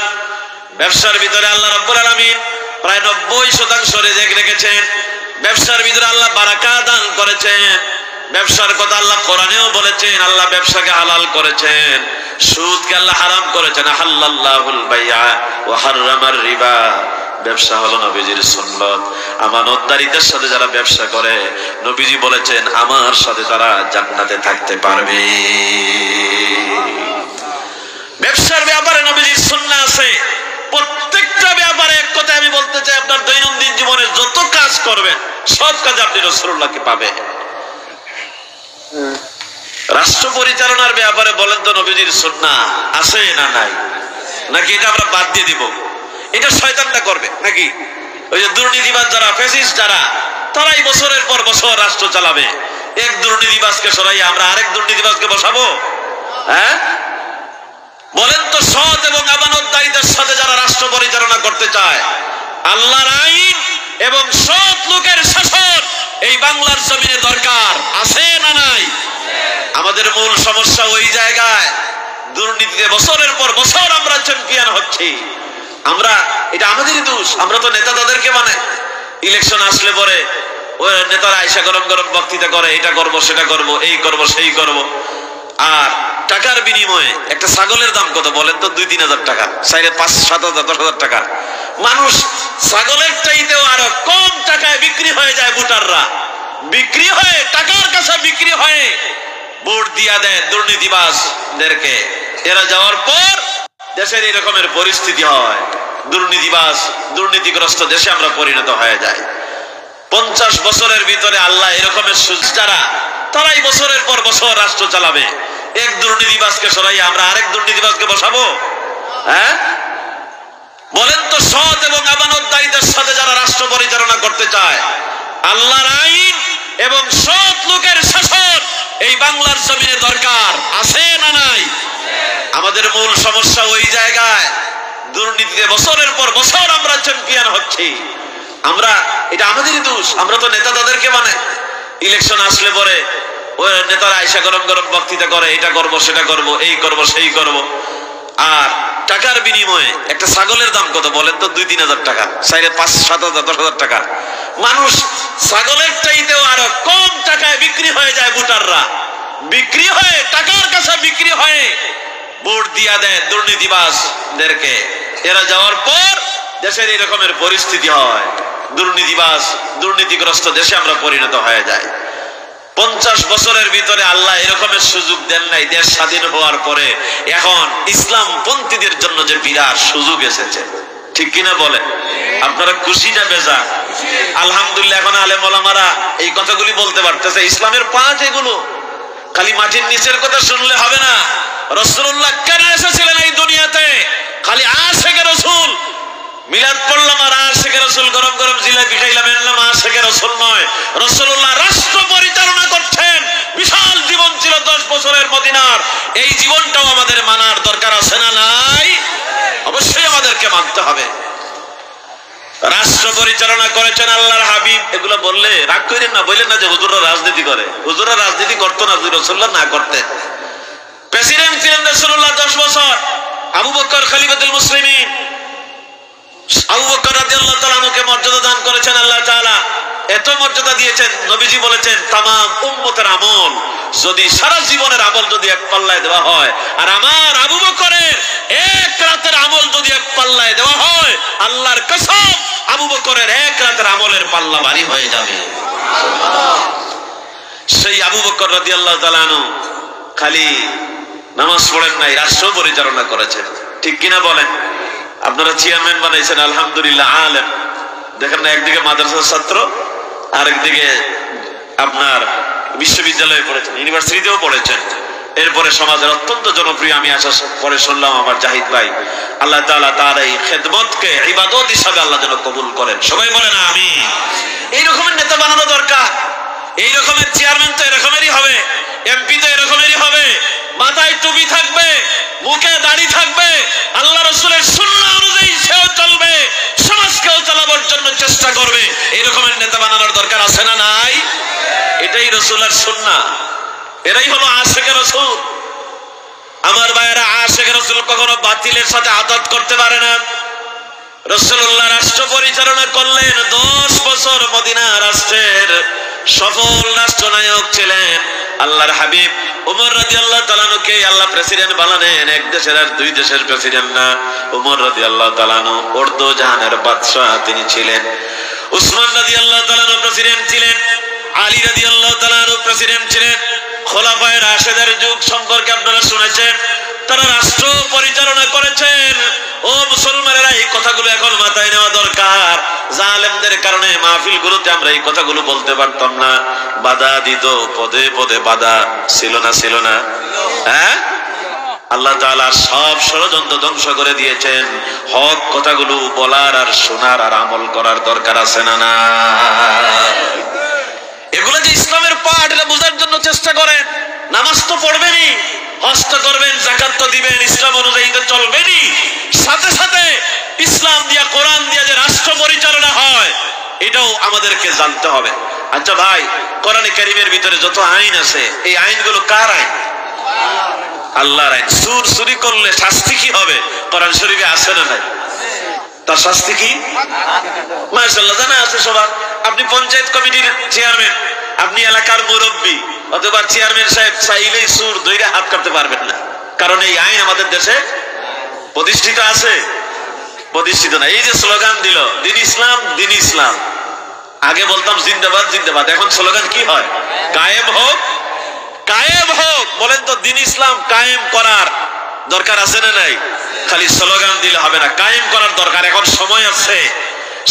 ব্যবসার ভিতরে আল্লাহ রাব্বুল আলামিন প্রায় 90% রিজিক রেখেছেন। ব্যবসার ভিতরে আল্লাহ বারাকা দান করেছেন। ব্যবসার কথা আল্লাহ কোরআনেও বলেছেন, আল্লাহ ব্যবসাকে হালাল করেছেন, সুদকে আল্লাহ হারাম করেছেন। আহাল্লাল্লাহুল বাইআ ওয়া হাররামার রিবা। ব্যবসা হলো নবীজির সুন্নাত। আমানতদারীদের সাথে যারা ব্যবসা করে, নবীজি বলেছেন আমার সাথে তারা জান্নাতে থাকতে পারবে। ব্যবসার ব্যাপারে নবীজির সুন্নাহ আছে। প্রত্যেকটা ব্যাপারে এক কথা আমি বলতে চাই, আপনার দৈনন্দিন জীবনে যত কাজ করবেন সব কাজে আপনি রাসূলুল্লাহকে পাবেন। রাষ্ট্র পরিচালনার ব্যাপারে বলেন তো নবীজির সুন্নাহ আছে না নাই? নাকি এটা আমরা বাদ দিয়ে দিব? এটা শয়তানটা করবে নাকি? ওই যে দুর্নীতিবাজ যারা, ফ্যাসিস্ট যারা, তারাই বছরের পর বছর রাষ্ট্র চালাবে। এক দুর্নীতিবাজকে সরাই আমরা আরেক দুর্নীতিবাজকে বসাবো? হ্যাঁ, বলেন তো, সৎ এবং আমানতদারীদের সাথে যারা রাষ্ট্র পরিচালনা করতে চায়, আল্লাহর আইন এবং সৎ লোকের শাসন এই বাংলার জমিনে দরকার আছে না নাই? আমাদের মূল সমস্যা ওই জায়গায়, দুর্নীতিতে বছরের পর বছর আমরা চ্যাম্পিয়ন হচ্ছি। আমরা, এটা আমাদেরই দোষ। আমরা তো নেতা তাদেরকে মানে, ইলেকশন আসলে পরে ওই নেতারা আইসা গরম গরম বক্তৃতা করে, এটা করব সেটা করব, এই করব সেই করব। আর টাকার বিনিময়ে একটা ছাগলের দাম কত বলেন তো? 2-3 হাজার টাকা, 4-5-7 হাজার 10 হাজার টাকা। মানুষ ছাগলের চাইতেও আরো কম টাকায় বিক্রি হয়ে যায়। ভোটাররা বিক্রি হয়ে, টাকার কাছে বিক্রি হয়ে ভোট দিয়া দেয় দুর্নীতিবাজদেরকে। এরা যাওয়ার পর দেশের এই রকমের পরিস্থিতি হয়, দুর্নীতিবাজ, দুর্নীতিগ্রস্ত দেশে আমরা পরিণত হয়ে যাই। 50 বছরের ভিতরে আল্লাহ এরকমের সুযোগ, যারা তারাই বছরের পর বছর রাষ্ট্র চালাবে। এক দুর্নীতিবাজকে সরাই আমরা আরেক দুর্নীতিবাজকে বসাবো? হ্যাঁ, বলেন তো, সৎ এবং আমানতদারীদের সাথে যারা রাষ্ট্র পরিচালনা করতে চায়, আল্লাহর আইন এবং সৎ লোকের শাসন এই বাংলার জমিনে দরকার আছে না নাই? আমাদের মূল সমস্যা ওই জায়গায়, দুর্নীতিতে বছরের পর বছর আমরা চ্যাম্পিয়ন হচ্ছি। আমরা, এটা আমাদেরই দোষ। আমরা তো নেতা তাদেরকে মানে, ইলেকশন আসলে পরে ওই নেতারা আইসা গরম গরম বক্তৃতা করে, এটা করব সেটা করব, এই করব সেই করব। আর টাকার বিনিময়ে একটা ছাগলের দাম কত বলেন তো? 2-3 হাজার টাকা, 4-5-7 হাজার 10 হাজার টাকা। মানুষ ছাগলের চাইতেও আরো কম টাকায় বিক্রি হয়ে যায়। ভোটাররা বিক্রি হয়ে, টাকার কাছে বিক্রি হয়ে ভোট দিয়া দেয় দুর্নীতিবাজদেরকে। এরা যাওয়ার পর দেশের এই রকমের পরিস্থিতি হয়, দুর্নীতিবাজ, দুর্নীতিগ্রস্ত দেশে আমরা পরিণত হয়ে যাই। 50 বছরের ভিতরে আল্লাহ এরকমের সুযোগ দেন নাই। দেশ স্বাধীন হওয়ার পরে এখন ইসলাম পন্থীদের জন্য যে বিরাট সুযোগ এসেছে, ঠিক কিনা বলেন? আপনারা খুশি না বেজার? আলহামদুলিল্লাহ, এখন আলেম ওলামারা এই কথাগুলি বলতে পারতেছে। ইসলামের পাঁচ এগুলো, খালি মাটির নিচের কথা শুনলে হবে না। রাসূলুল্লাহ কেন এসেছিলেন এই দুনিয়াতে? খালি আশিকে রাসূল, মিলাদ পড়লাম আর আশিকে রাসূল, গরম গরম জিলাপি খাইলাম এনলাম, আশিকে রাসূল নয়। রাসূলুল্লাহ রাষ্ট্র পরিচালনা করছেন, বিশাল জীবন ছিল 10 বছরের মদিনার। এই জীবনটাও আমাদের মানার দরকার আছে না নাই? অবশ্যই আমাদেরকে মানতে হবে। রাষ্ট্র পরিচালনা করেছেন আল্লাহর হাবিব। এগুলো বললে রাগ করেন না, বললেন না যে হুজুররা রাজনীতি করে। হুজুররা রাজনীতি করতো না, রাসূলুল্লাহ না করতেন। প্রেসিডেন্ট ছিলেন রাসূলুল্লাহ 10 বছর। আবু বকর খলিফাতুল মুসলিমিন, আবু বকর রাদিয়াল্লাহু তাআলা আনহুকে মর্যাদা দান করেছেন আল্লাহ তাআলা। এত মর্যাদা দিয়েছেন, নবীজি বলেছেন তামাম উম্মতের আমল যদি, সারা জীবনের আমল যদি এক পাল্লায় দেওয়া হয়, আর আমার আবু বকরের এক রাতের আমল যদি এক পাল্লায় দেওয়া হয়, আল্লাহর কসম আবু বকরের এক রাতের আমলের পাল্লা ভারী হয়ে যাবে। সেই আবু বকর রাদিয়াল্লাহু তাআলা আনহু খালি নামাজ পড়েন নাই, রাষ্ট্র পরিচালনা করেছেন। ঠিক কিনা বলেন? আপনারা চেয়ারম্যান বানাইছেন, আলহামদুলিল্লাহ, আলেম। দেখেন না, একদিকে মাদ্রাসার ছাত্র, আরেকদিকে আপনার বিশ্ববিদ্যালয়ে পড়েছেন, ইউনিভার্সিটিতেও পড়েছেন। এরপরে সমাজের অত্যন্ত জনপ্রিয়, আমি আসার পরে শুনলাম আমার জাহিদ ভাই, আল্লাহ তাআলা তার এই খেদমতকে ইবাদত হিসাবে আল্লাহ যেন কবুল করেন। সবাই বলেন আমিন। এই রকমের নেতা বানানো দরকার। এই রকমের চেয়ারম্যান তো এরকমেরই হবে, এমপি তো এরকমেরই হবে, মাথায় টুপি থাকবে, মুখে দাড়ি থাকবে, আল্লাহ রাসূলের সুন্নাহ অনুযায়ী সেও চলবে, সমাজকেও চালাবার জন্য চেষ্টা করবে। এই রকমের নেতা বানানোর দরকার আছে না নাই? এটাই রাসূলের সুন্নাহ, এরাই হলো আশিকে রাসূল। আমার ভাইয়েরা, আশিকে রাসূল কখনো বাতিলের সাথে আদত করতে পারে না। রাসূলুল্লাহ রাষ্ট্র পরিচালনা করলেন 10 বছর, মদিনা রাষ্ট্রের সফল রাষ্ট্রনায়ক ছিলেন। আল্লাহর হাবিব ওমর রাদিয়াল্লাহু তাআলা কে আল্লাহ প্রেসিডেন্ট বানালেন, এক দেশের আর দুই দেশের প্রেসিডেন্ট না। ওমর রাদিয়াল্লাহু তাআলা উর্দু জাহানের বাদশা তিনি ছিলেন। উসমান রাদিয়াল্লাহু তাআলা প্রেসিডেন্ট ছিলেন। আলী রাদিয়াল্লাহু তাআলা প্রেসিডেন্ট ছিলেন। খোলাফায়ে রাশেদের যুগ সম্পর্কে আপনারা শুনেছেন, তারা রাষ্ট্র পরিচালনা করেছেন। ও মুসলমানেরা, এই কথাগুলো এখন মাথায় নেওয়া দরকার। জালেমদের কারণে মাহফিলগুলোতে আমরা এই কথাগুলো বলতে পারতাম না। বাধা দিত, পদে পদে বাধা ছিল না, ছিল না? হ্যাঁ, আল্লাহ তাআলা সব ষড়যন্ত্র ধ্বংস করে দিয়েছেন। হক কথাগুলো বলার আর শোনার আর আমল করার দরকার আছে না? না, এগুলো যে ইসলামের পাঠ, এটা বোঝার জন্য চেষ্টা করেন। নামাজ তো পড়বেনই, হজ তো করবেন, যাকাত তো দিবেন, ইসলাম অনুযায়ী তো চলবেনই। সাথে সাথে ইসলাম দিয়া, কোরআন দিয়া যে রাষ্ট্র পরিচালনা হয়, এটাও আমাদেরকে জানতে হবে। আচ্ছা ভাই, কোরআনে কারীমের ভিতরে যত আইন আছে, এই আইনগুলো কার আইন? আল্লাহর আইন। চুরি করলে শাস্তি কি হবে? কোরআন শরীফে আছে না নাই? তার শাস্তি কি? মাশাআল্লাহ, জানা আছে সবার। আপনি পঞ্চায়েত কমিটির চেয়ারম্যান, আপনি এলাকার মুরব্বী, অথবা চেয়ারম্যান সাহেব চাইলেই সুর ধরে হাত কাটতে পারবেন না, কারণ এই আইন আমাদের দেশে প্রতিষ্ঠিত আছে? প্রতিষ্ঠিত না। এই যে স্লোগান দিল দিন ইসলাম, দিন ইসলাম, আগে বলতাম জিন্দাবাদ জিন্দাবাদ, এখন স্লোগান কি হয়? কায়েম হোক, কায়েম হোক। বলেন তো, দিন ইসলাম কায়েম করার দরকার আছে না নাই? খালি স্লোগান দিলে হবে না, কায়েম করার দরকার। এখন সময় আছে,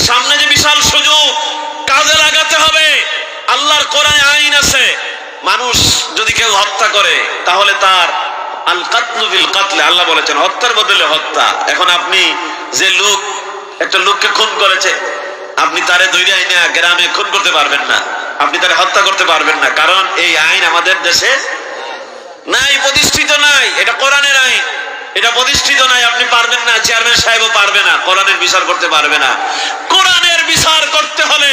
সামনে যে বিশাল সুযোগ, কাজে লাগাতে হবে। আল্লাহর কোরআনে আইন আছে, মানুষ যদি কেউ হত্যা করে তাহলে তার আল কাতলু বিল কাতলে, আল্লাহ বলেছেন হত্যার বদলে হত্যা। এখন আপনি যে লোক একটা লোককে খুন করেছে, আপনি তারে ধরে আইনা গ্রামে খুন করতে পারবেন না, আপনি তারে হত্যা করতে পারবেন না, কারণ এই আইন আমাদের দেশে নাই, প্রতিষ্ঠিত নাই। এটা কোরআনের আইন, এটা প্রতিষ্ঠিত নাই। আপনি পারবেন না, চেয়ারম্যান সাহেবও পারবে না, কোরআনের বিচার করতে পারবে না। কোরআনের বিচার করতে হলে,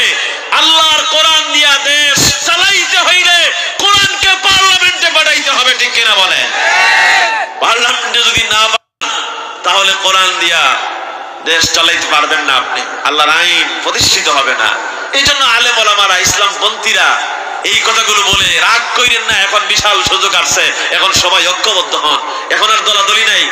আল্লাহর কোরআন দিয়া দেশ চালাইতে হইলে কোরআনকে পার্লামেন্টে পাঠাইতে হবে। ঠিক কিনা বলেন? পার্লামেন্টে যদি না পাঠান, তাহলে কোরআন দিয়া দেশ চালাইতে পারবেন না আপনি, আল্লাহর আইন প্রতিষ্ঠিত হবে না। এই জন্য আলেম ওলামারা, ইসলামপন্থীরা এই কথাগুলো বলে রাগ কইরেন না। এখন বিশাল সুযোগ আসছে, এখন সবাই ঐক্যবদ্ধ হন। এখন আর দলাদলি নাই,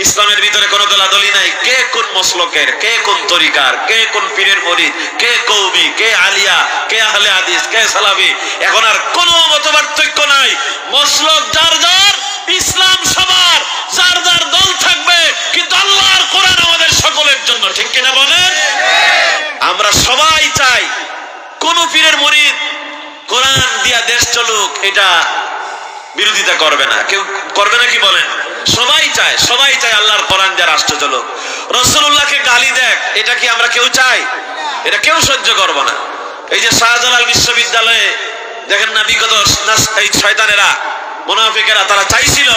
ইসলামের ভিতরে কোনো দলাদলি নাই। কে কোন মসলকের, কে কোন তরিকার, কে কোন পীরের মুরিদ, কে কওমি, কে আলিয়া, কে আহলে হাদিস, কে সালাফি, এখন আর কোনো মতপার্থক্য নাই। মসলক যার যার, ইসলাম সবার, যার যার দল থাকবে, কিন্তু আল্লাহর কোরআন আমাদের সকলের জন্য। ঠিক কিনা বলেন? আমরা সবাই চাই কোন পীরের মুরিদ কোরআন দিয়া দেশ চলুক, এটা বিরোধিতা করবে না, কেউ করবে না, কি বলেন? সবাই চায়, সবাই চায় আল্লাহর কোরআন দিয়া রাষ্ট্র চলুক। রাসূলুল্লাহকে গালি দেখ, এটা কি আমরা কেউ চাই? এটা কেউ সহ্য করব না। এই যে শাহজালাল বিশ্ববিদ্যালয়ে দেখেন না, বিগত এই শয়তানেরা, মুনাফিকেরা, তারা চাইছিল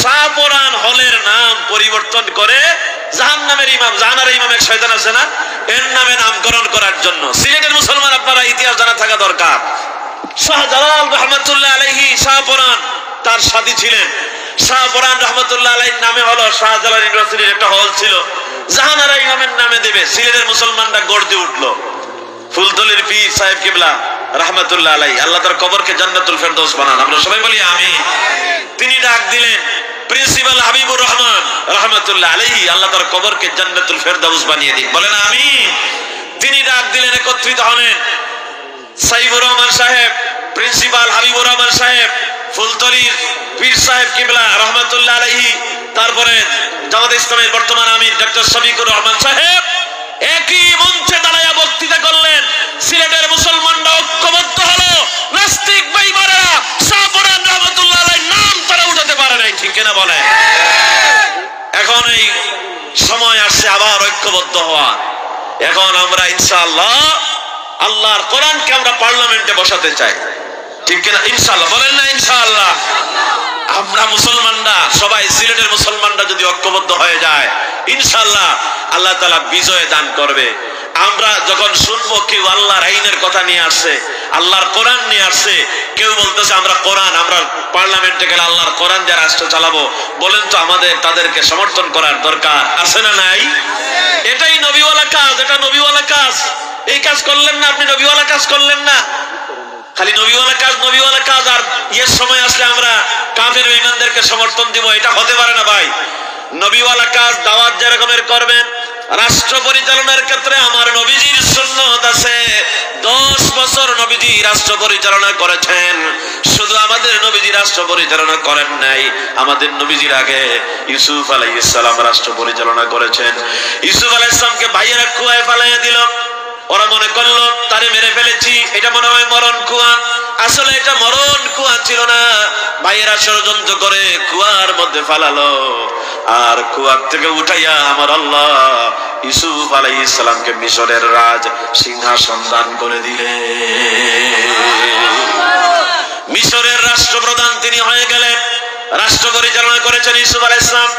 শাহপরান হলের নাম পরিবর্তন করে জাহান্নামের ইমাম, জাহানারের ইমাম এক শয়তান আছে না, এর নামে নামকরণ করার জন্য। সিলেটের মুসলমান, আপনারা ইতিহাস জানা থাকা দরকার। শাহজালাল রহমাতুল্লাহ আলাইহি শাহপরান তার সাথী ছিলেন। শাহপরান রহমাতুল্লাহ আলাইহির নামে হলো শাহজালাল ইউনিভার্সিটির একটা হল ছিল, জাহানারা ইমামের নামে দেবে। সিলেটের মুসলমানরা গর্জে উঠলো। ফুলতলির পীর সাহেব কিবলা রহমাতুল্লাহ আলাইহি, আল্লাহ তার কবরকে জান্নাতুল ফেরদৌস বানান। আমরা সবাই বলি আমিন। তিনি ডাক দিলেন প্রিন্সিপাল হাবিবুর রহমান রহমাতুল্লাহ আলাইহি, আল্লাহ তার কবরকে জান্নাতুল ফেরদৌস বানিয়ে দিন। বলেন আমিন। তিনি ডাক দিলেন, একত্রিত হলেন সাইফুর রহমান সাহেব, প্রিন্সিপাল হাবিবুর রহমান সাহেব, ফুলতলির পীর সাহেব কিবলা রহমাতুল্লাহ আলাইহি, তারপরে জামাত ইসলামের বর্তমান আমির ডক্টর শফিকুর রহমান সাহেব একই মঞ্চে দাঁড়ায়া বক্তৃতা করলেন, সিলেটের মুসলমানরা ঐক্যবদ্ধ হলো, নাস্তিক বেঈমানেরা শাহ পরান রহমাতুল্লাহ আলাইহির নাম তারা উঠাতে পারে নাই। ঠিক কিনা বলে? এখন এই সময় আসছে আবার ঐক্যবদ্ধ হওয়া। এখন আমরা ইনশাআল্লাহ আল্লাহর কোরআনকে আমরা পার্লামেন্টে বসাতে চাই। ঠিক কিনা? ইনশাআল্লাহ বলেন না? ইনশাআল্লাহ আমরা মুসলমানরা সবাই, সিলেটের মুসলমানরা যদি ঐক্যবদ্ধ হয়ে যায়, ইনশাআল্লাহ আল্লাহ তাআলা বিজয় দান করবে। আমরা যখন শুনবো কেউ আল্লাহর আইনের কথা নিয়ে আসছে, আল্লাহর কোরআন নিয়ে আসছে, কেউ বলতেছে আমরা কোরআন, আমরা পার্লামেন্টে গেলে আল্লাহর কোরআন দিয়ে রাষ্ট্র চালাবো, বলেন তো আমাদের তাদেরকে সমর্থন করার দরকার আছে না নাই? এটাই নবীওয়ালা কাজ, এটা নবীওয়ালা কাজ। এই কাজ করলেন না আপনি, নবীওয়ালা কাজ করলেন না। খালি নবীওয়ালা কাজ, নবীওয়ালা কাজ, আর ইয়ের সময় আসলে আমরা কাফের বেঈমানদেরকে সমর্থন দিব, এটা হতে পারে না ভাই। নবীওয়ালা কাজ দাওয়াত যেরকমের করবেন, রাষ্ট্র পরিচালনার ক্ষেত্রে আমার নবীজির সুন্নাত আছে। 10 বছর নবীজি রাষ্ট্র পরিচালনা করেছেন। শুধু আমাদের নবীজি রাষ্ট্র পরিচালনা করেন নাই, আমাদের নবীজির আগে ইউসুফ আলাইহিস সালাম রাষ্ট্র পরিচালনা করেছেন। ইউসুফ আলাইহিস সালামকে ভাইয়েরা কুয়ায় ফেলাইয়া দিল। ওরা মনে করলো তারে মেরে ফেলেছি, এটা মনে হয় মরণ কুয়া। আসলে এটা মরণ কুয়া ছিল না, ভাইয়েরা ষড়যন্ত্র করে কুয়ার মধ্যে ফালালো। আর কুয়ার থেকে উঠাইয়া আমার আল্লাহ ইউসুফ আলাইহিস সালামকে মিশরের রাজ সিংহাসন দান করে দিলেন। মিশরের রাষ্ট্রপ্রধান তিনি হয়ে গেলেন, রাষ্ট্র পরিচালনা করেছেন ইউসুফ আলাইহিস সালাম।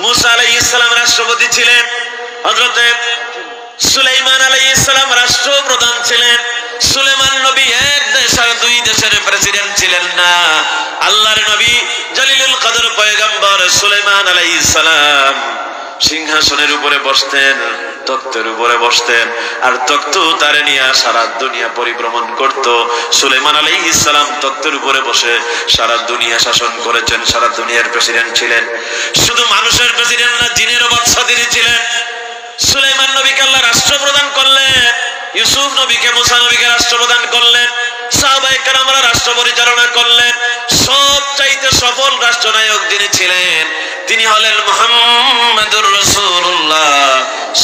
মুসা আলাইহিস সালাম রাষ্ট্রপতি ছিলেন, হযরতে সুলাইমান আলাইহিস সালাম রাষ্ট্রপ্রধান ছিলেন। সুলাইমান নবী এক দেশ আর দুই দেশের প্রেসিডেন্ট ছিলেন না। আল্লাহর নবী জলিলুল কদর পয়গম্বর সুলাইমান আলাইহিস সালাম সিংহাসনের উপরে বসতেন, তখ্তের উপরে বসতেন, আর তখ্ত তারে নিয়ে সারা দুনিয়া পরিভ্রমণ করত। সুলাইমান আলাইহিস সালাম তখ্তের উপরে বসে সারা দুনিয়া শাসন করেছেন, সারা দুনিয়ার প্রেসিডেন্ট ছিলেন। শুধু মানুষের প্রেসিডেন্ট না, জিনেরও বাদশা তিনি ছিলেন। সুলাইমান নবীকে আল্লাহ রাষ্ট্রপ্রধান করলেন, ইউসুফ নবীকে, মুসা নবীকে রাষ্ট্রপ্রধান করলেন, সাহাবায়ে কেরামরা রাষ্ট্র পরিচালনা করলেন। সবচাইতে সফল রাষ্ট্রনায়ক যিনি ছিলেন তিনি হলেন মুহাম্মাদুর রাসূলুল্লাহ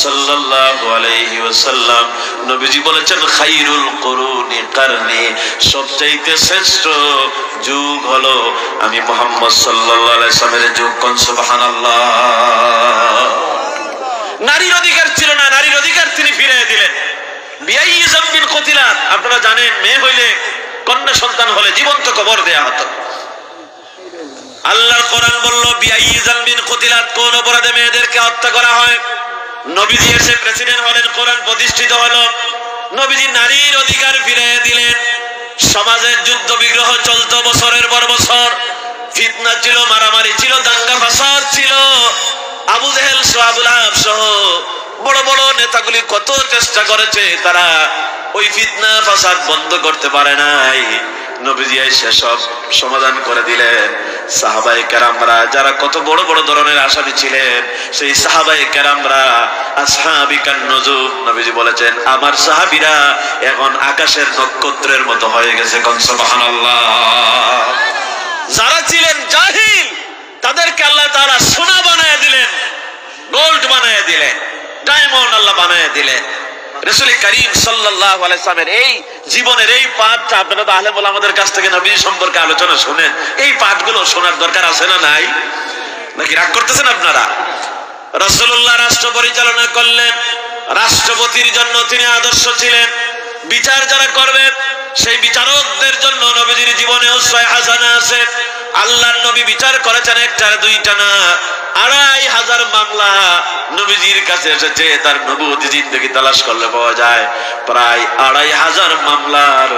সাল্লাল্লাহু আলাইহি ওয়াসাল্লাম। নবীজি বলেছেন খায়রুল কুরুনি কারনি, সবচাইতে শ্রেষ্ঠ যুগ হলো আমি মুহাম্মদ সাল্লাল্লাহু আলাইহি ওয়াসাল্লামের যুগ। কোন সুবহানাল্লাহ। নারীর অধিকার ছিল না, নারীর অধিকার তিনি ফিরিয়ে দিলেন। বিআই জামবিন কতিলাত, আপনারা জানেন মেয়ে হইলে, কন্যা সন্তান হলে জীবন্ত কবর দেয়া হতো। আল্লাহর কোরআন বলল বিআই জামবিন কতিলাত, কোন অপরাধে মেয়েদেরকে হত্যা করা হয়। নবীজি এসে প্রেসিডেন্ট হলেন, কোরআন প্রতিষ্ঠিত হলো। নবীজি নারীর অধিকার ফিরিয়ে দিলেন। সমাজের যুদ্ধ বিগ্রহ চলতো বছরের পর বছর, ফিতনা ছিল, মারামারি ছিল, দাঙ্গা ফাসাদ ছিল। আবু জেহেল সহ, আবুল আহাব সহ বড় বড় নেতাগুলি কত চেষ্টা করেছে, তারা ওই ফিতনা ফাসাদ বন্ধ করতে পারে নাই। নবীজি এসে সব সমাধান করে দিলেন। সাহাবায়ে কেরামরা যারা কত বড় বড় ধরনের আসামি ছিলেন, সেই সাহাবায়ে কেরামরা আসহাবিকান নুজুম, নবীজি বলেছেন আমার সাহাবীরা এখন আকাশের নক্ষত্রের মতো হয়ে গেছে। কোন সুবহানাল্লাহ। যারা ছিলেন জাহিল তাদেরকে আল্লাহ তাআলা সোনা বানায় দিলেন, গোল্ড বানায় দিলেন, ডায়মন্ড আল্লাহ বানায় দিলেন। রাসূল করিম সাল্লাল্লাহু আলাইহি ওয়াসাল্লামের এই জীবনের এই পাঠটা আপনারা তো আলেম ওলামাদের কাছ থেকে নবী সম্পর্কে আলোচনা শুনেন, এই পাঠগুলো শোনার দরকার আছে না নাই? নাকি রাগ করতেছেন আপনারা? রাসূলুল্লাহ রাষ্ট্র পরিচালনা করলেন, রাষ্ট্রপতির জন্য তিনি আদর্শ ছিলেন। বিচার যারা করবেন সেই বিচারকদের জন্য নবীজির জীবনে উসওয়া হাসানা আছে। আল্লাহর নবী বিচার করেছেন একটা দুইটা না, ২৫০০ মামলা নবীজির কাছে এসেছে। তার নবুয়তি জিন্দেগি তালাশ করলে পাওয়া যায় প্রায় ২৫০০ মামলার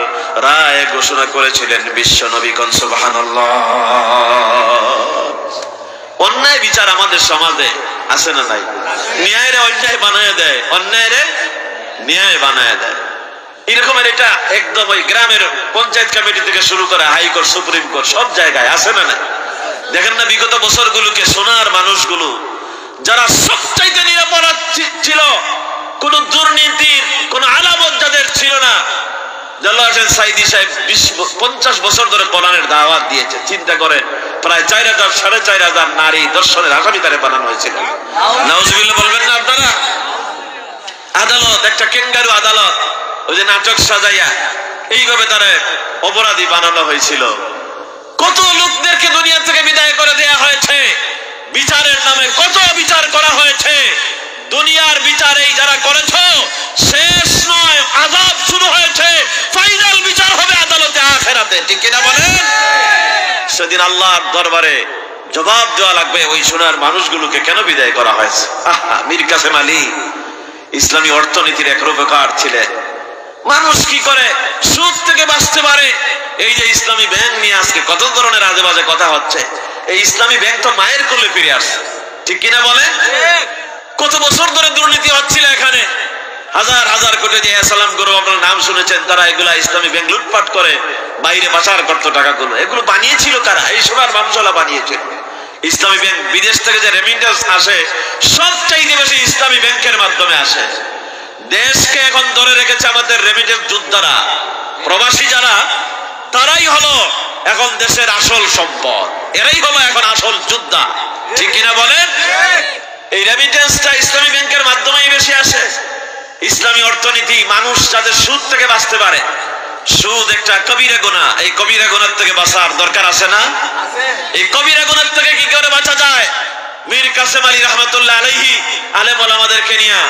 রায় ঘোষণা করেছিলেন বিশ্ব নবী। কোন সুবহানাল্লাহ। অন্যায় বিচার আমাদের সমাজে আছে না নাই? ন্যায়ের অন্যায় বানায় দেয়, অন্যায়ের ন্যায় বানায় দেয়। এরকমের এটা একদম ওই গ্রামের পঞ্চায়েত কমিটি থেকে শুরু করে হাইকোর্ট, সুপ্রিম কোর্ট, সব জায়গায় আছে না না? দেখেন না বিগত বছরগুলোকে, সোনার মানুষগুলো যারা সবচাইতে নিরাপরাধ ছিল, কোন দুর্নীতির কোন আলামত যাদের ছিল না, দেলোয়ার হোসেন সাইদি সাহেব 50 বছর ধরে কোরআনের দাওয়াত দিয়েছে। চিন্তা করেন, প্রায় 4000 4500 নারী দর্শনের আসামি তারে বানানো হয়েছিল। নাউজুবিল্লাহ বলবেন না আপনারা? আদালত, একটা ক্যাঙ্গারু আদালত, ওই যে নাটক সাজাইয়া এইভাবে তারে অপরাধী বানানো হয়েছিল। কত লোকদেরকে দুনিয়া থেকে বিদায় করে দেয়া হয়েছে বিচারের নামে, কত বিচার করা হয়েছে। দুনিয়ার বিচার এই যারা করেছ শেষ নয়, আযাব শুরু হয়েছে, ফাইনাল বিচার হবে আদালতে আখিরাতে, ঠিক কিনা বলেন? সেদিন আল্লাহর দরবারে জবাব দেওয়া লাগবে ওই সোনার মানুষগুলোকে কেন বিদায় করা হয়েছে। মীর কাসেম আলী ইসলামী অর্থনীতির এক রূপকার ছিলেন। মানুষ কি করে সুদ থেকে বাঁচতে পারে? এই যে ইসলামী ব্যাংক নিয়ে আজকে কত ধরনের আজে বাজে কথা হচ্ছে, এই ইসলামী ব্যাংক তো মায়ের কোলে ফিরে আসছে, ঠিক কিনা বলেন? কত বছর ধরে দুর্নীতি হচ্ছিল এখানে, হাজার হাজার কোটি যে সালাম গ্রুপ, আপনার নাম শুনেছেন, তারা এগুলা ইসলামী ব্যাংক লুটপাট করে বাইরে পাচার করতো টাকাগুলো। এগুলো বানিয়েছিল কারা? এই সোনার মানুষরা বানিয়েছিল। ইসলামী ব্যাংক বিদেশ থেকে যে রেমিটেন্স আসে সবচাইতে বেশি ইসলামী ব্যাংকের মাধ্যমে আসে। দেশকে এখন ধরে রেখেছে আমাদের রেমিটেন্স যোদ্ধারা, প্রবাসী যারা, তারাই হলো এখন দেশের আসল সম্পদ, এরাই হলো এখন আসল যোদ্ধা, ঠিক কিনা বলেন? এই রেমিটেন্সটা ইসলামী ব্যাংকের মাধ্যমেই বেশি আসে। ইসলামী অর্থনীতি মানুষ যাতে সুদ থেকে বাঁচতে পারে। সুদ একটা কবিরা গুনাহ, এই কবিরা গুনাহ থেকে বাঁচার দরকার আছে না? এই কবিরা গুনাহ থেকে কি করে বাঁচা যায়? মীর কাসেম আলী রহমাতুল্লাহ আলাইহি আলেম ওলামাদেরকে নিয়ে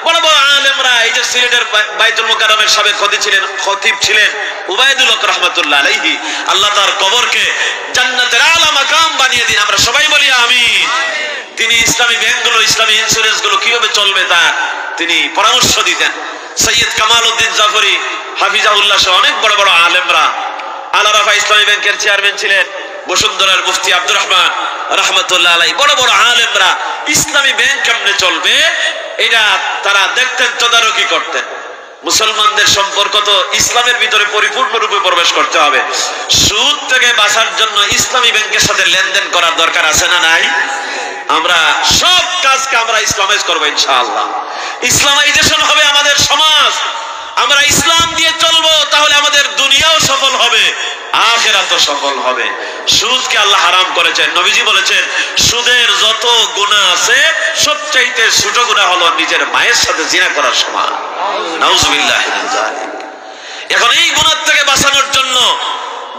বড় বড় আলেমরা, এই যে সিলেটের বাইতুল মুকাররমের সাবেক খতিব ছিলেন উবাইদুল হক রহমাতুল্লাহ আলাইহি, আল্লাহ তার কবরকে জান্নাতের আলা মাকাম বানিয়ে দিন, আমরা সবাই বলি আমিন। তিনি ইসলামী ব্যাংকগুলো, ইসলামী ইন্স্যুরেন্স গুলো কিভাবে চলবে তা তিনি পরামর্শ দিতেন। সৈয়দ কামাল উদ্দিন জাফরি হাফিজাহুল্লাহ সহ অনেক বড় বড় আলেমরা, আল আরাফা ইসলামী ব্যাংকের চেয়ারম্যান ছিলেন বসুন্ধরার মুফতি আব্দুর রহমান রহমতুল্লাহ আলাই, বড় বড় আলেমরা ইসলামী ব্যাংক কেমনে চলবে এটা তারা দেখতেন, তদারকি করতেন। মুসলমানদের সম্পর্ক তো ইসলামের ভিতরে পরিপূর্ণরূপে প্রবেশ করতে হবে। সুদ থেকে বাঁচার জন্য ইসলামী ব্যাংকের সাথে লেনদেন করার দরকার আছে না নাই? আমরা সব কাজকে আমরা ইসলামাইজ করবো ইনশাআল্লাহ। ইসলামাইজেশন হবে আমাদের সমাজ, আমরা ইসলাম দিয়ে চলবো, তাহলে আমাদের দুনিয়াও সফল হবে, আখিরাতও সফল হবে। সুদকে আল্লাহ হারাম করেছেন। নবীজি বলেছেন সুদের যত গুনাহ আছে সবচাইতে ছোট গুনাহ হলো নিজের মায়ের সাথে জিনা করার সমান। নাউজুবিল্লাহ মিন যালিক। এখন এই গুনাহ থেকে বাঁচানোর জন্য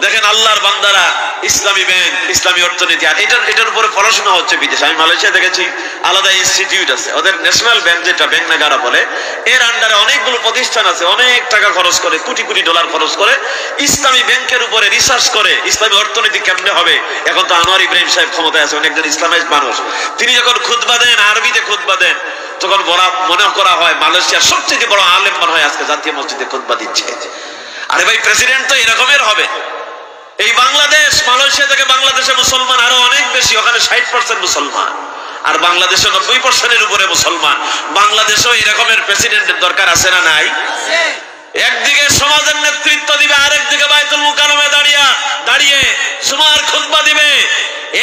দেখেন আল্লাহর বান্দারা ইসলামী ব্যাংক, ইসলামী অর্থনীতি, আর এটার উপরে পড়াশোনা হচ্ছে বিদেশে। আমি মালয়েশিয়া দেখেছি আলাদা ইনস্টিটিউট আছে, ওদের ন্যাশনাল ব্যাংক যেটা ব্যাংক নাগারা বলে, এর আন্ডারে অনেকগুলো প্রতিষ্ঠান আছে, অনেক টাকা খরচ করে, কোটি কোটি ডলার খরচ করে ইসলামী ব্যাংকের উপরে রিসার্চ করে ইসলামী অর্থনীতি কেমনে হবে। এখন তো আনোয়ার ইব্রাহিম সাহেব ক্ষমতায় আছে, অনেকজন ইসলামাইজ মানুষ, তিনি যখন খুতবা দেন, আরবিতে খুতবা দেন, তখন মনে করা হয় মালয়েশিয়ার সবচেয়ে বড় আলেম মনে হয় আজকে জাতীয় মসজিদে খুতবা দিচ্ছে। আরে ভাই, প্রেসিডেন্ট তো এরকমের হবে। এই বাংলাদেশ, মালয়েশিয়া থেকে বাংলাদেশে মুসলমান আরো অনেক বেশি, ওখানে 60% মুসলমান, আর বাংলাদেশে 90%-এর উপরে মুসলমান। বাংলাদেশেও এরকমের প্রেসিডেন্টের দরকার আছে না নাই? একদিকে সমাজের নেতৃত্ব দিবে, আরেকদিকে বাইতুল মুকাররমে দাঁড়িয়ে সুমার খুতবা দিবে।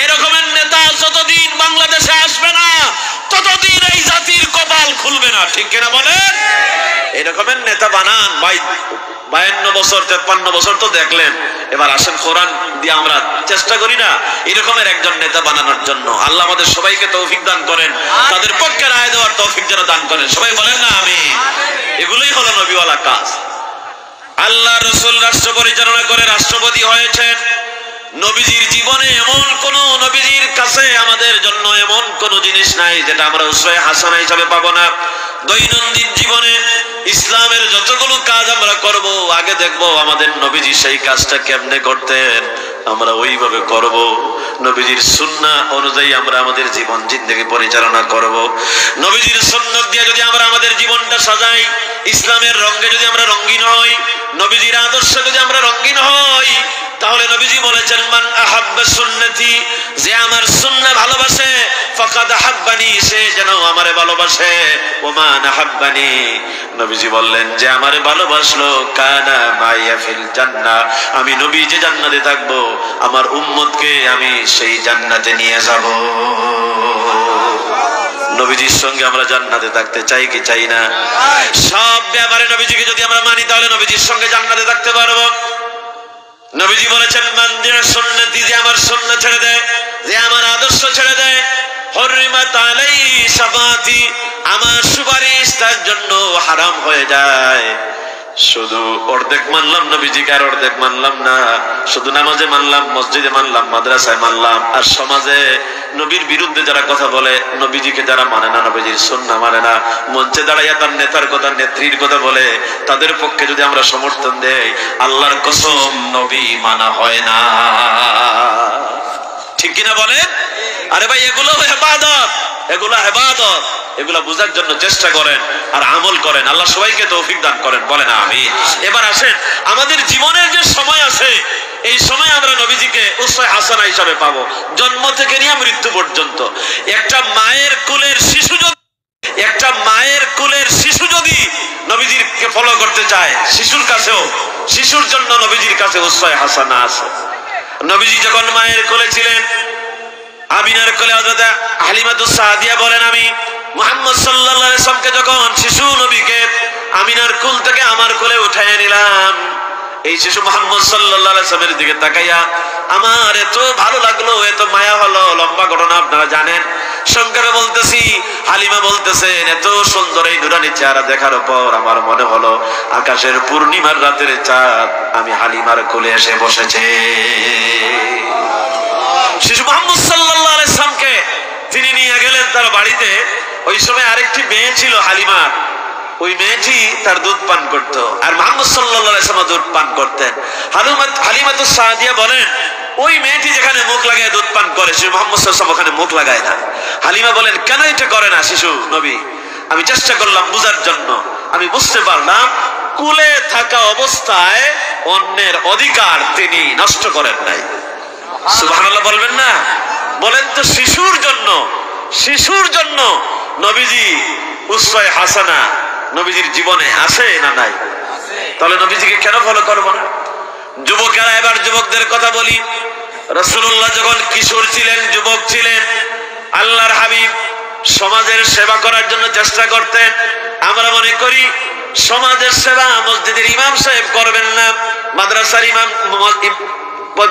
এরকমের নেতা যতদিন বাংলাদেশে আসবে না ততদিন এই জাতির কপাল খুলবে না, ঠিক কিনা বলেন? এরকমের নেতা বানান ভাই। 52 বছর 53 বছর তো দেখলেন, এবার আসেন কোরআন দিয়ে আমরা চেষ্টা করি না এরকমের একজন নেতা বানানোর জন্য। আল্লাহ আমাদের সবাইকে তৌফিক দান করেন, তাদের পক্ষে রায় দেওয়ার তৌফিক যেন দান করেন, সবাই বলেন না আমিন। এগুলোই হলো নবীওয়ালা কাজ। আল্লাহ রাসূল রাষ্ট্র পরিচালনা করে রাষ্ট্রপতি হয়েছেন। নবীজির জীবনে এমন কোন, নবীজির কাছে আমাদের জন্য এমন কোন জিনিস নাই যেটা আমরা উসওয়ায়ে হাসানা হিসেবে পাবো না। দৈনন্দিন জীবনে ইসলামের যতগুলো কাজ আমরা করব, আগে দেখব আমাদের নবীজি সেই কাজটা কেমনে করতেন, আমরা ওইভাবে করব। নবীজির সুন্নাহ অনুযায়ী আমরা আমাদের জীবন জিন্দেগি পরিচালনা করব। নবীজির সুন্নাত দিয়ে যদি আমরা আমাদের জীবনটা সাজাই, ইসলামের রঙে যদি আমরা রঙিন হই, নবীজির আদর্শে যদি আমরা রঙিন হই, তাহলে নবীজি বলেছেন মান আহাব্বা সুন্নতি, যে আমার সুন্নাহ ভালোবাসে, ফাকাদ আহাব্বানি, সে যেন আমারে ভালোবাসে। ওয়া মান আহাব্বানি, নবীজি বললেন যে আমারে ভালোবাসলো, কানা মাইয়া ফিল জান্নাহ, আমি নবী যে জান্নাতে থাকবো, আমার উম্মতকে আমি সেই জান্নাতে নিয়ে যাব। নবীজির সঙ্গে আমরা জান্নাতে থাকতে চাই কি চাই না? সব ব্যাপারে নবীজিকে যদি আমরা মানি তাহলে নবীজির সঙ্গে জান্নাতে থাকতে পারবো। নবীজি বলেছেন, মান দিনা সুন্নতি, যে আমার সুন্নাত ছেড়ে দেয়, যে আমার আদর্শ ছেড়ে দেয়, হুররিমাত আলাইহি শাফাআতি, আমার সুপারিশ তার জন্য হারাম হয়ে যায়। শুধু অর্ধেক মানলাম নবীজিকে আর অর্ধেক মানলাম না, শুধু নামাজে মানলাম, মসজিদে মানলাম, মাদ্রাসায় মানলাম, আর সমাজে নবীর বিরুদ্ধে যারা কথা বলে, নবীজিকে যারা মানে না, নবীজির সুন্নাহ মানে না, মঞ্চে দাঁড়াইয়া তার নেতার কথা, নেত্রীর কথা বলে, তাদের পক্ষে যদি আমরা সমর্থন দেই, আল্লাহর কসম নবী মানা হয় না। ঠিক কিনা বলেন? আরে ভাই, এগুলো ইবাদত, এগুলো ইবাদত, এগুলা বুঝার জন্য চেষ্টা করেন আর আমল করেন। আল্লাহ সবাইকে তৌফিক দান করেন, বলেন আমিন। এবার আসেন, আমাদের জীবনের যে সময় আছে, এই সময় আমরা নবীজিকে উসওয়া হাসানা হিসাবে পাবো, জন্ম থেকে নিয়ে মৃত্যু পর্যন্ত। একটা মায়ের কোলের শিশু যদি নবীজিকে ফলো করতে চায়, শিশুর জন্য নবীজির কাছে উসওয়া হাসানা আছে। নবীজি যখন মায়ের কোলে ছিলেন, আমিনার কোলে হযরত হালিমাতুস সাদিয়া বলেন, আমি মুহাম্মদ সাল্লাল্লাহু আলাইহি ওয়াসাল্লামকে যখন শিশু নবীকে আমিনার কোল থেকে আমার কোলে উঠাইয়া নিলাম, এই শিশু মুহাম্মদ সাল্লাল্লাহু আলাইহি ওয়াসাল্লামের দিকে তাকাইয়া আমার এত ভালো লাগলো, এত মায়া হলো। লম্বা ঘটনা আপনারা জানেন, সংক্ষেপে বলতেছি। হালিমা বলতেছেন, এত সুন্দর এই নুরানি চেহারা দেখার পর আমার মনে হলো আকাশের পূর্ণিমার রাতের চাঁদ আমি হালিমার কোলে এসে বসেছে। শিশু মুহাম্মদ সাল্লাল্লাহু আলাইহি ওয়াসাল্লামকে তিনি নিয়ে গেলেন তার বাড়িতে। ওই সময় আরেকটি মেয়ে ছিল হালিমার, ওই মেয়েটি তার দুধ পান করত, আর মুহাম্মদ সাল্লাল্লাহু আলাইহি ওয়াসাল্লাম দুধ পান করতেন। হালিমাতুস সাদিয়া বলেন, ওই মেয়েটি যেখানে মুখ লাগায় দুধ পান করে, শিশু মুহাম্মদ সাল্লাল্লাহু আলাইহি ওয়াসাল্লাম ওখানে মুখ লাগায় না। হালিমা বলেন, কেন এটা করে না শিশু নবী? আমি চেষ্টা করলাম বুঝার জন্য, আমি বুঝতে পারলাম কুলে থাকা অবস্থায় অন্যের অধিকার তিনি নষ্ট করেন নাই। সুবহানাল্লাহ বলবেন না? বলেন তো, শিশুর জন্য নবীজি উসওয়া হাসানা নবীজির জীবনে আছে না নাই? তাহলে নবীজিকে কেন ফলো করবো না? যুবকেরা, এবার যুবকদের কথা বলি। রাসূলুল্লাহ যখন কিশোর ছিলেন, যুবক ছিলেন, আল্লাহর হাবিব সমাজের সেবা করার জন্য চেষ্টা করতেন। আমরা মনে করি সমাজের সেবা মসজিদের ইমাম সাহেব করবেন না, মাদ্রাসার ইমাম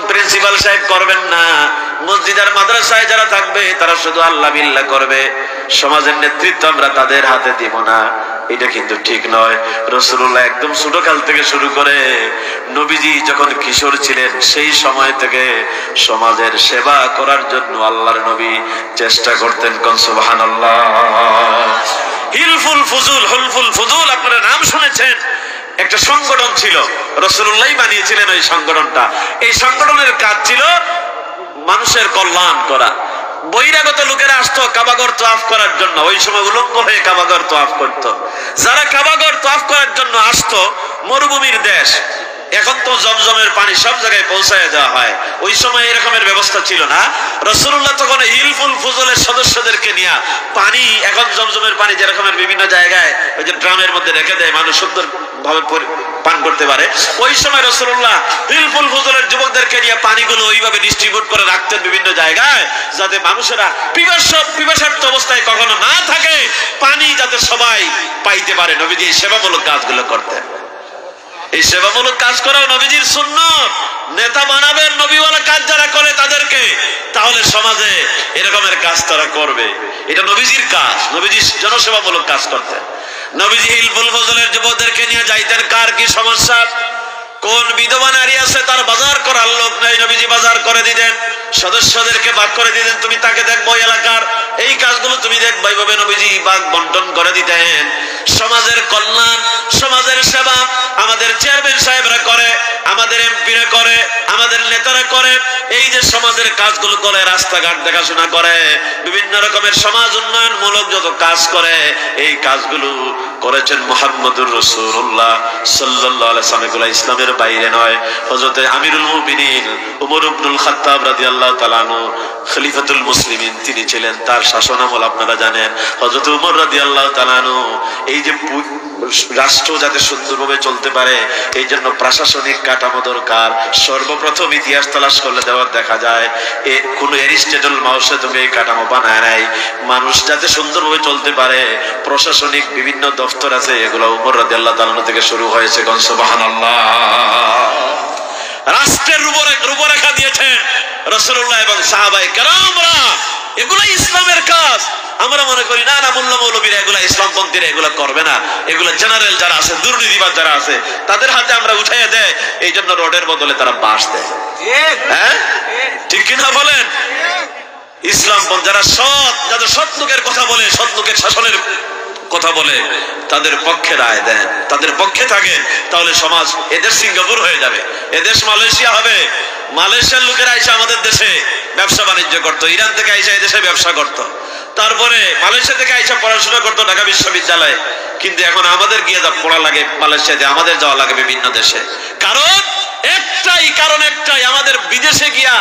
প্রিন্সিপাল সাহেব করবেন না, মসজিদ আর মাদ্রাসায় যারা থাকবে তারা শুধু আল্লাহ বিল্লাহ করবে, সমাজের নেতৃত্ব আমরা তাদের হাতে দিব না। এটা কিন্তু ঠিক নয়। রাসূলুল্লাহ একদম ছোটকাল থেকে শুরু করে নবীজি যখন কিশোর ছিলেন সেই সময় থেকে সমাজের সেবা করার জন্য আল্লাহর নবী চেষ্টা করতেন। কোন সুবহানাল্লাহ। হিলফুল ফুজুল আপনারা নাম শুনেছেন, একটা সংগঠন ছিল, রাসূলুল্লাহই বানিয়েছিলেন ওই সংগঠনটা। এই সংগঠনের কাজ ছিল মানুষের কল্যাণ করা। বহিরাগত লোকেরা আসতো কাবাগর তোয়াফ করার জন্য, ওই সময় উলঙ্গ হয়ে কাবাগর তোয়াফ করতো। যারা কাবাগর তোয়াফ করার জন্য আসতো, মরুভূমির দেশ, এখন তো জমজমের পানি সব জায়গায় পৌঁছায় দেওয়া হয়, ওই সময় এরকমের ব্যবস্থা ছিল না। রাসূলুল্লাহ তখন হিলফুল ফুজুলের সদস্যদেরকে নিয়ে পানি, এখন জমজমের পানি যেরকমের বিভিন্ন জায়গায় ওই যে ড্রামের মধ্যে রেখে দেয়, মানুষ সুন্দর ভাবে পান করতে পারে, ওই সময় রাসূলুল্লাহ হিলফুল ফুজুলের যুবকদেরকে নিয়ে পানিগুলো ওইভাবে ডিস্ট্রিবিউট করে রাখতেন বিভিন্ন জায়গায়, যাতে মানুষেরা পিপাসার্থ অবস্থায় কখনো না থাকে, পানি যাতে সবাই পাইতে পারে। নবীজি এই সেবামূলক কাজগুলো করতেন। এই সেবামূলক কাজ করাও নবীজির সুন্নাত। নেতা বানাবেন নবীওয়ালা কাজ যারা করে তাদেরকে, তাহলে সমাজে এরকমের কাজ তারা করবে। এটা নবীজির কাজ, নবীজির জনসেবামূলক কাজ করতেন। নবীজি হিলফুল ফুজুলের যুবকদেরকে নিয়ে যাইতেন। কার কি সমস্যা, কোন বিধবা নারী আছে তার বাজার করার লোক নাই, নবীজি বাজার করে দিতেন, সদস্যদেরকে ভাগ করে দিতেন, তুমি তাকে দেখবো এলাকার এই কাজগুলো তুমি দেখবো, এইভাবে নবীজি ভাগ বন্টন করে দিতেন। সমাজের কল্যাণ, সমাজের সেবা আমাদের চেয়ারম্যান সাহেবরা করে, আমাদের এমপিরা করে, আমাদের নেতারা করে। এই যে সমাজের কাজগুলো করে, রাস্তাঘাট দেখাশোনা করে, বিভিন্ন রকমের সমাজ উন্নয়নমূলক যত কাজ করে, এই কাজগুলো করেছেন মুহাম্মদুর রাসূলুল্লাহ সাল্লাল্লাহু আলাইহি ওয়াসাল্লাম। এগুলো ইসলামের বাইরে নয়। হযরত আমিরুল মুমিনিন ওমর ইবনুল খাত্তাব রাদিয়াল্লাহু তাআলা আনহু খলিফাতুল মুসলিমিন তিনি ছিলেন, তার শাসনামল আপনারা জানেন। হযরত ওমর রাদিয়াল্লাহু তাআলা আনহু এই যে রাষ্ট্র যাতে সুন্দরভাবে চলতে পারে এই জন্য প্রশাসনিক কাঠামো দরকার। সর্বপ্রথম ইতিহাস তালাশ করলে দেখা যায় কোন অ্যারিস্টটল মাউসে তুমি এই কাঠামো বানায় নাই। মানুষ যাতে সুন্দরভাবে চলতে পারে প্রশাসনিক বিভিন্ন দপ্তর আছে, এগুলো ওমর রাদিয়াল্লাহু তাআলা আনহু থেকে শুরু হয়েছে। সুবহানাল্লাহ। রাষ্ট্রের রূপরেখা দিয়েছেন রাসূলুল্লাহ এবং সাহাবায়ে কেরামরা, এগুলো ইসলামের কাজ। আমরা মনে করি না না মোল্লা মৌলবীরা এগুলা ইসলামপন্থীরা এগুলা করবে না, এগুলা জেনারেল যারা আছে দুর্নীতিবাজ যারা আছে তাদের হাতে আমরা উঠাইয়া দেয়, এই জন্য রোডের বদলে তারা বাঁশ দেয়। হ্যাঁ ঠিক কিনা বলেন? ইসলামপন্থী যারা যাদের সৎ লোকের কথা বলে, সৎ লোকের শাসনের কথা বলে তাদের পক্ষে রায় দেন, তাদের পক্ষে থাকে, তাহলে সমাজ এদেশ সিঙ্গাপুর হয়ে যাবে, এদেশ মালয়েশিয়া হবে। মালয়েশিয়ার লোকেরা এসে আমাদের দেশে ব্যবসা বাণিজ্য করতো, ইরান থেকে এসে এদেশে ব্যবসা করতো, তারপরে মালয়েশিয়া থেকে এসে পড়াশোনা করতো ঢাকা বিশ্ববিদ্যালয়ে। কিন্তু এখন আমাদের গিয়ে পড়া লাগে মালয়েশিয়াতে, আমাদের যাওয়া লাগে বিভিন্ন দেশে। কারণ একটাই, আমাদের বিদেশে গিয়া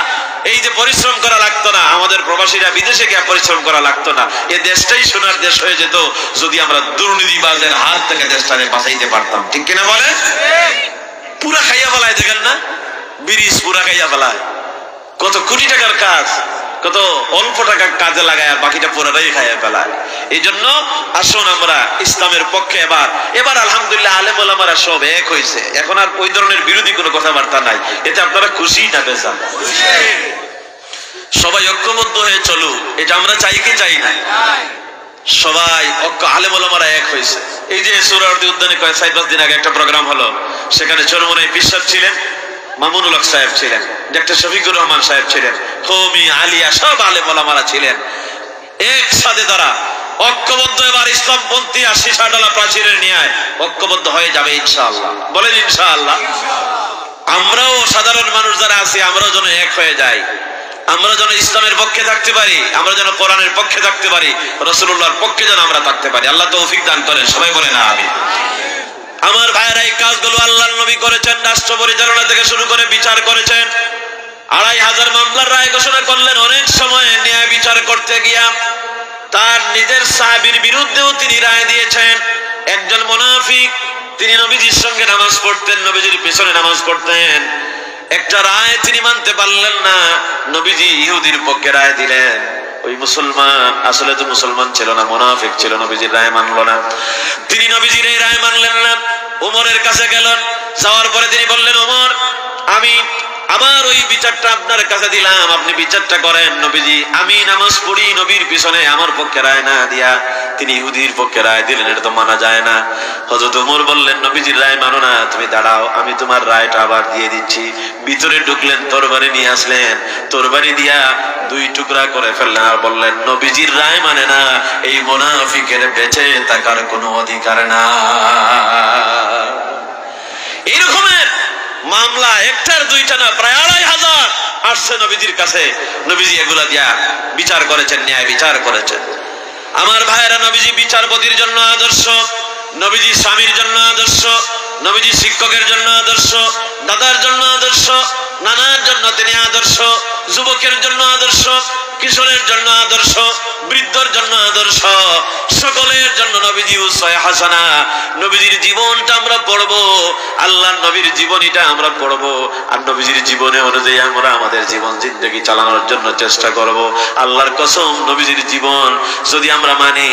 এই যে পরিশ্রম করা লাগতো না, আমাদের প্রবাসীরা বিদেশে গিয়া পরিশ্রম করা লাগতো না। এই দেশটাই সোনার দেশ হয়ে যেত যদি আমরা দুর্নীতিবাজের হাত থেকে দেশটাকে বাঁচাইতে পারতাম। ঠিক কিনা বলে? পুরা খাইয়া ফেলায়, দেখেন না ব্রিজ পুরা খাইয়া ফেলায়, কত কোটি টাকার কাজ কত অল্প টাকা কাজে লাগায় আর বাকিটা পুরাটাই খাইয়া ফেলায়। এই জন্য আসুন আমরা ইসলামের পক্ষে এবার আলহামদুলিল্লাহ আলেম ওলামারা সব এক হয়েছে, এখন আর ওই ধরনের বিরোধী কোনো কথাবার্তা নাই। এতে আপনারা খুশি না বেজান? সবাই ঐক্যবদ্ধ হয়ে চলুক, এটা আমরা চাই কি চাই না? সবাই আলেম ওলামারা এক হয়েছে। এই যে সুরারদি উদ্যানে 4-5 দিন আগে একটা প্রোগ্রাম হলো, সেখানে চরমনাই পীর সাহেব ছিলেন, মামুনুল হক সাহেব ছিলেন, ডক্টর শফিকুর রহমান সাহেব ছিলেন, কওমি আলিয়া সব আলেম ওলামারা ছিলেন। একসাথে তারা ঐক্যবদ্ধ, এবার ইসলামপন্থী আর সীসাডালা প্রাচীরের ন্যায় ঐক্যবদ্ধ হয়ে যাবে ইনশাআল্লাহ। বলেন ইনশাআল্লাহ। আমরাও সাধারণ মানুষ যারা আছি আমরাও যেন এক হয়ে যাই, আমরা যেন ইসলামের পক্ষে থাকতে পারি, আমরা যেন কোরআনের পক্ষে থাকতে পারি, রাসূলুল্লাহর পক্ষে যেন আমরা থাকতে পারি। আল্লাহ তৌফিক দান করেন, সবাই বলেন আমিন। আমার ভাইয়েরা এই কাজগুলো আল্লাহর নবী করেছেন, রাষ্ট্র পরিচালনা থেকে শুরু করে বিচার করেছেন। 2500 মামলার রায় ঘোষণা করলেন। অনেক সময় ন্যায় বিচার করতে গিয়া তার নিজের সাহাবীর বিরুদ্ধেও তিনি রায় দিয়েছেন। একজন মুনাফিক, তিনি নবীজির সঙ্গে নামাজ পড়তেন, নবীজির পেছনে নামাজ পড়তেন, একটা রায় তিনি মানতে পারলেন না, নবীজি ইহুদির পক্ষে রায় দিলেন। ওই মুসলমান আসলে তো মুসলমান ছিল না, মুনাফিক ছিল, নবীজির রায় মানলো না। তিনি নবীজির এই রায় মানলেন না, ওমরের কাছে গেলেন। যাওয়ার পরে তিনি বললেন, ওমর আমি আমার ওই বিচারটা আপনার কাছে দিলাম, আপনি বিচারটা করেন। নবীজি আমি নামাজ পড়ি নবীর পিছনে, আমার পক্ষে রায় না দিয়া তিনি ইহুদির পক্ষে রায় দিলেন, এটা তো মানা যায় না। হযরত ওমর বললেন, নবীজির রায় মানো না, তুমি দাঁড়াও, আমি তোমার রায়টা আবার দিয়ে দিচ্ছি। ভিতরে ঢুকলেন, তরবারি নিয়ে আসলেন, তরবারি দিয়া 2 টুকরা করে ফেললেন আর বললেন, নবীজির রায় মানে না, এই মুনাফিকের বেঁচে থাকার কোনো অধিকার না। এরকমের মামলা একটার দুইটা না, প্রায় 2500 আসছে নবীজির কাছে। নবীজি এগুলা দিয়া বিচার করেছেন, ন্যায় বিচার করেছেন। আমার ভাইয়েরা, নবীজি বিচারপতির জন্য আদর্শ, নবীজি স্বামীর জন্য আদর্শ, নবীজি শিক্ষকের জন্য আদর্শ, দাদার জন্য আদর্শ, নানার জন্য তিনি আদর্শ, যুবকের জন্য আদর্শ, কিশোরের জন্য আদর্শ, বৃদ্ধর জন্য আদর্শ, সকলের জন্য নবীজি উসওয়া হাসানা। নবীজির জীবনটা আমরা পড়বো, আল্লাহর নবীর জীবনীটা আমরা পড়বো, আর নবীজির জীবনে অনুযায়ী আমরা আমাদের জীবন জিন্দেগি চালানোর জন্য চেষ্টা করব। আল্লাহর কসম, নবীজির জীবন যদি আমরা মানি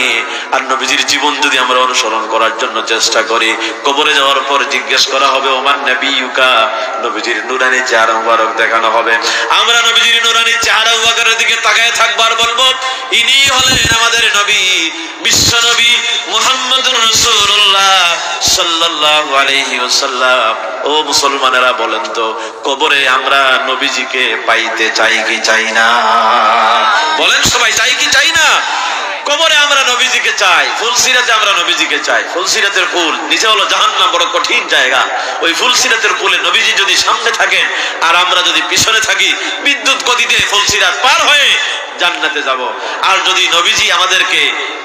আর নবীজির জীবন যদি আমরা অনুসরণ করার জন্য চেষ্টা করি, কবরে যাওয়ার পর জিজ্ঞেস করা হবে, ওমান নবিয়ুকা, নবীজির নূরানি চেহারা মুবারক দেখানো হবে। আমরা নবীজির নূরানি চেহারা মুবারকের দিকে তাকায় থাকবো আর বলবো, ইনি হলেন আমাদের নবী, বিশ্ব নবী মুহাম্মদুর রাসূলুল্লাহ সাল্লাল্লাহু আলাইহি ওয়াসাল্লাম। ও মুসলমানেরা বলেন তো, কবরে আমরা নবীজিকে পাইতে চাই কি চাই না? বলেন সবাই, চাই কি চাই না? কবরে আমরা নবীজিকে চাই, ফুলসিরাতে আমরা নবীজিকে চাই। ফুলসিরাতের পুল নিচে হলো জাহান্নাম, বড় কঠিন জায়গা। ওই ফুলসিরাতের পুলে নবীজি যদি সামনে থাকেন আর আমরা যদি পিছনে থাকি, বিদ্যুৎ গতিতে ফুলসিরাত পার হয়ে জান্নাতে যাব। আর যদি নবীজি আমাদেরকে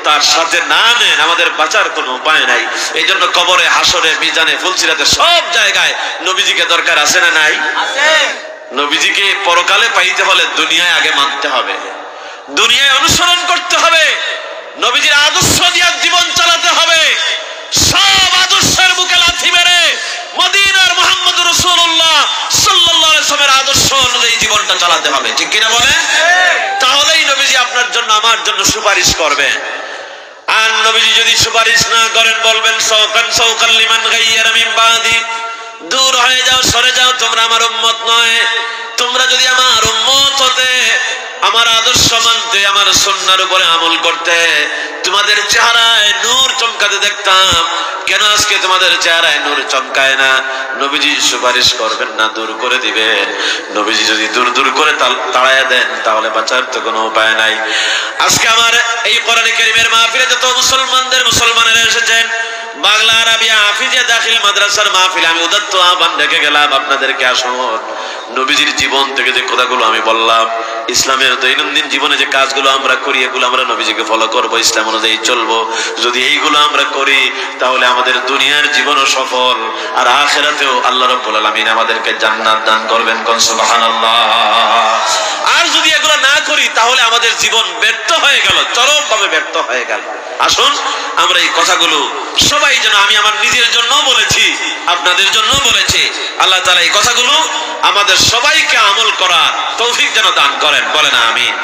তার সাথে না নেন, আমাদের বাঁচার কোনো উপায় নাই। এই জন্য কবরে, হাসরে, মিজানে, ফুলসিরাতে সব জায়গায় নবীজিকে দরকার আছে না নাই? আছে। নবীজিকে পরকালে পাইতে হলে দুনিয়ায় আগে মানতে হবে, দুনিয়ায় অনুসরণ করতে হবে, নবীজির আদর্শ দিয়ে জীবন চালাতে হবে। সব আদর্শের বুকে লাথি মেরে মদিনার মুহাম্মদ রাসূলুল্লাহ সাল্লাল্লাহু আলাইহি ওয়াসাল্লামের আদর্শ অনুযায়ী জীবনটা চালাতে হবে, ঠিক কিনা বলেন? তাহলেই নবীজি আপনার জন্য আমার জন্য সুপারিশ করবেন। আর নবীজি যদি সুপারিশ না করেন বলবেন সৌকান সৌকান লিমান গাইয়ারা মিন বাদি, দূর হয়ে যাও, সরে যাও, তোমরা আমার উম্মত নয়। তোমরা যদি আমার উম্মত হতে, আমার আদর্শ মানতে, আমার সুন্নাহর উপরে আমল করতে, তোমাদের চেহারায় নূর চমকাতে দেখতাম। কেন আজকে তোমাদের চেহারায় নূর চমকায় না? নবীজি সুপারিশ করবেন না, দূর করে দিবেন। নবীজি যদি দূর দূর করে তাড়াইয়া দেন তাহলে বাঁচার তো কোনো উপায় নাই। আজকে আমার এই কোরআন কারীমের মাহফিলে যত মুসলমানেরা এসেছেন, বাংলা আরবি হাফিজে দাখিল মাদ্রাসার মাহফিল, আমি উদাত্ত আহ্বান রেখে গেলাম আপনাদেরকে, আসুন নবীজির জীবন থেকে যে কথাগুলো আমি বললাম, ইসলামের দৈনন্দিন জীবনে যে কাজগুলো আমরা করি, এগুলো আমরা নবীজিকে ফলো করবো, ইসলাম অনুযায়ী চলবো। যদি এইগুলো আমরা করি তাহলে আমাদের দুনিয়ার জীবনও সফল, আর আখিরাতেও আল্লাহ রাব্বুল আলামিন আমাদেরকে জান্নাত দান করবেন। কোন সুবহানাল্লাহ। আর যদি এগুলো না করি তাহলে আমাদের জীবন ব্যর্থ হয়ে গেল, চরমভাবে ব্যর্থ হয়ে গেল। আসুন আমরা এই কথাগুলো সবাই যেন, আমি আমার নিজের জন্য বলেছি, আপনাদের জন্য বলেছি, আল্লাহ তাআলা এই কথাগুলো আমাদের সবাইকে আমল করার তৌফিক যেন দান করেন, বলেন আমিন।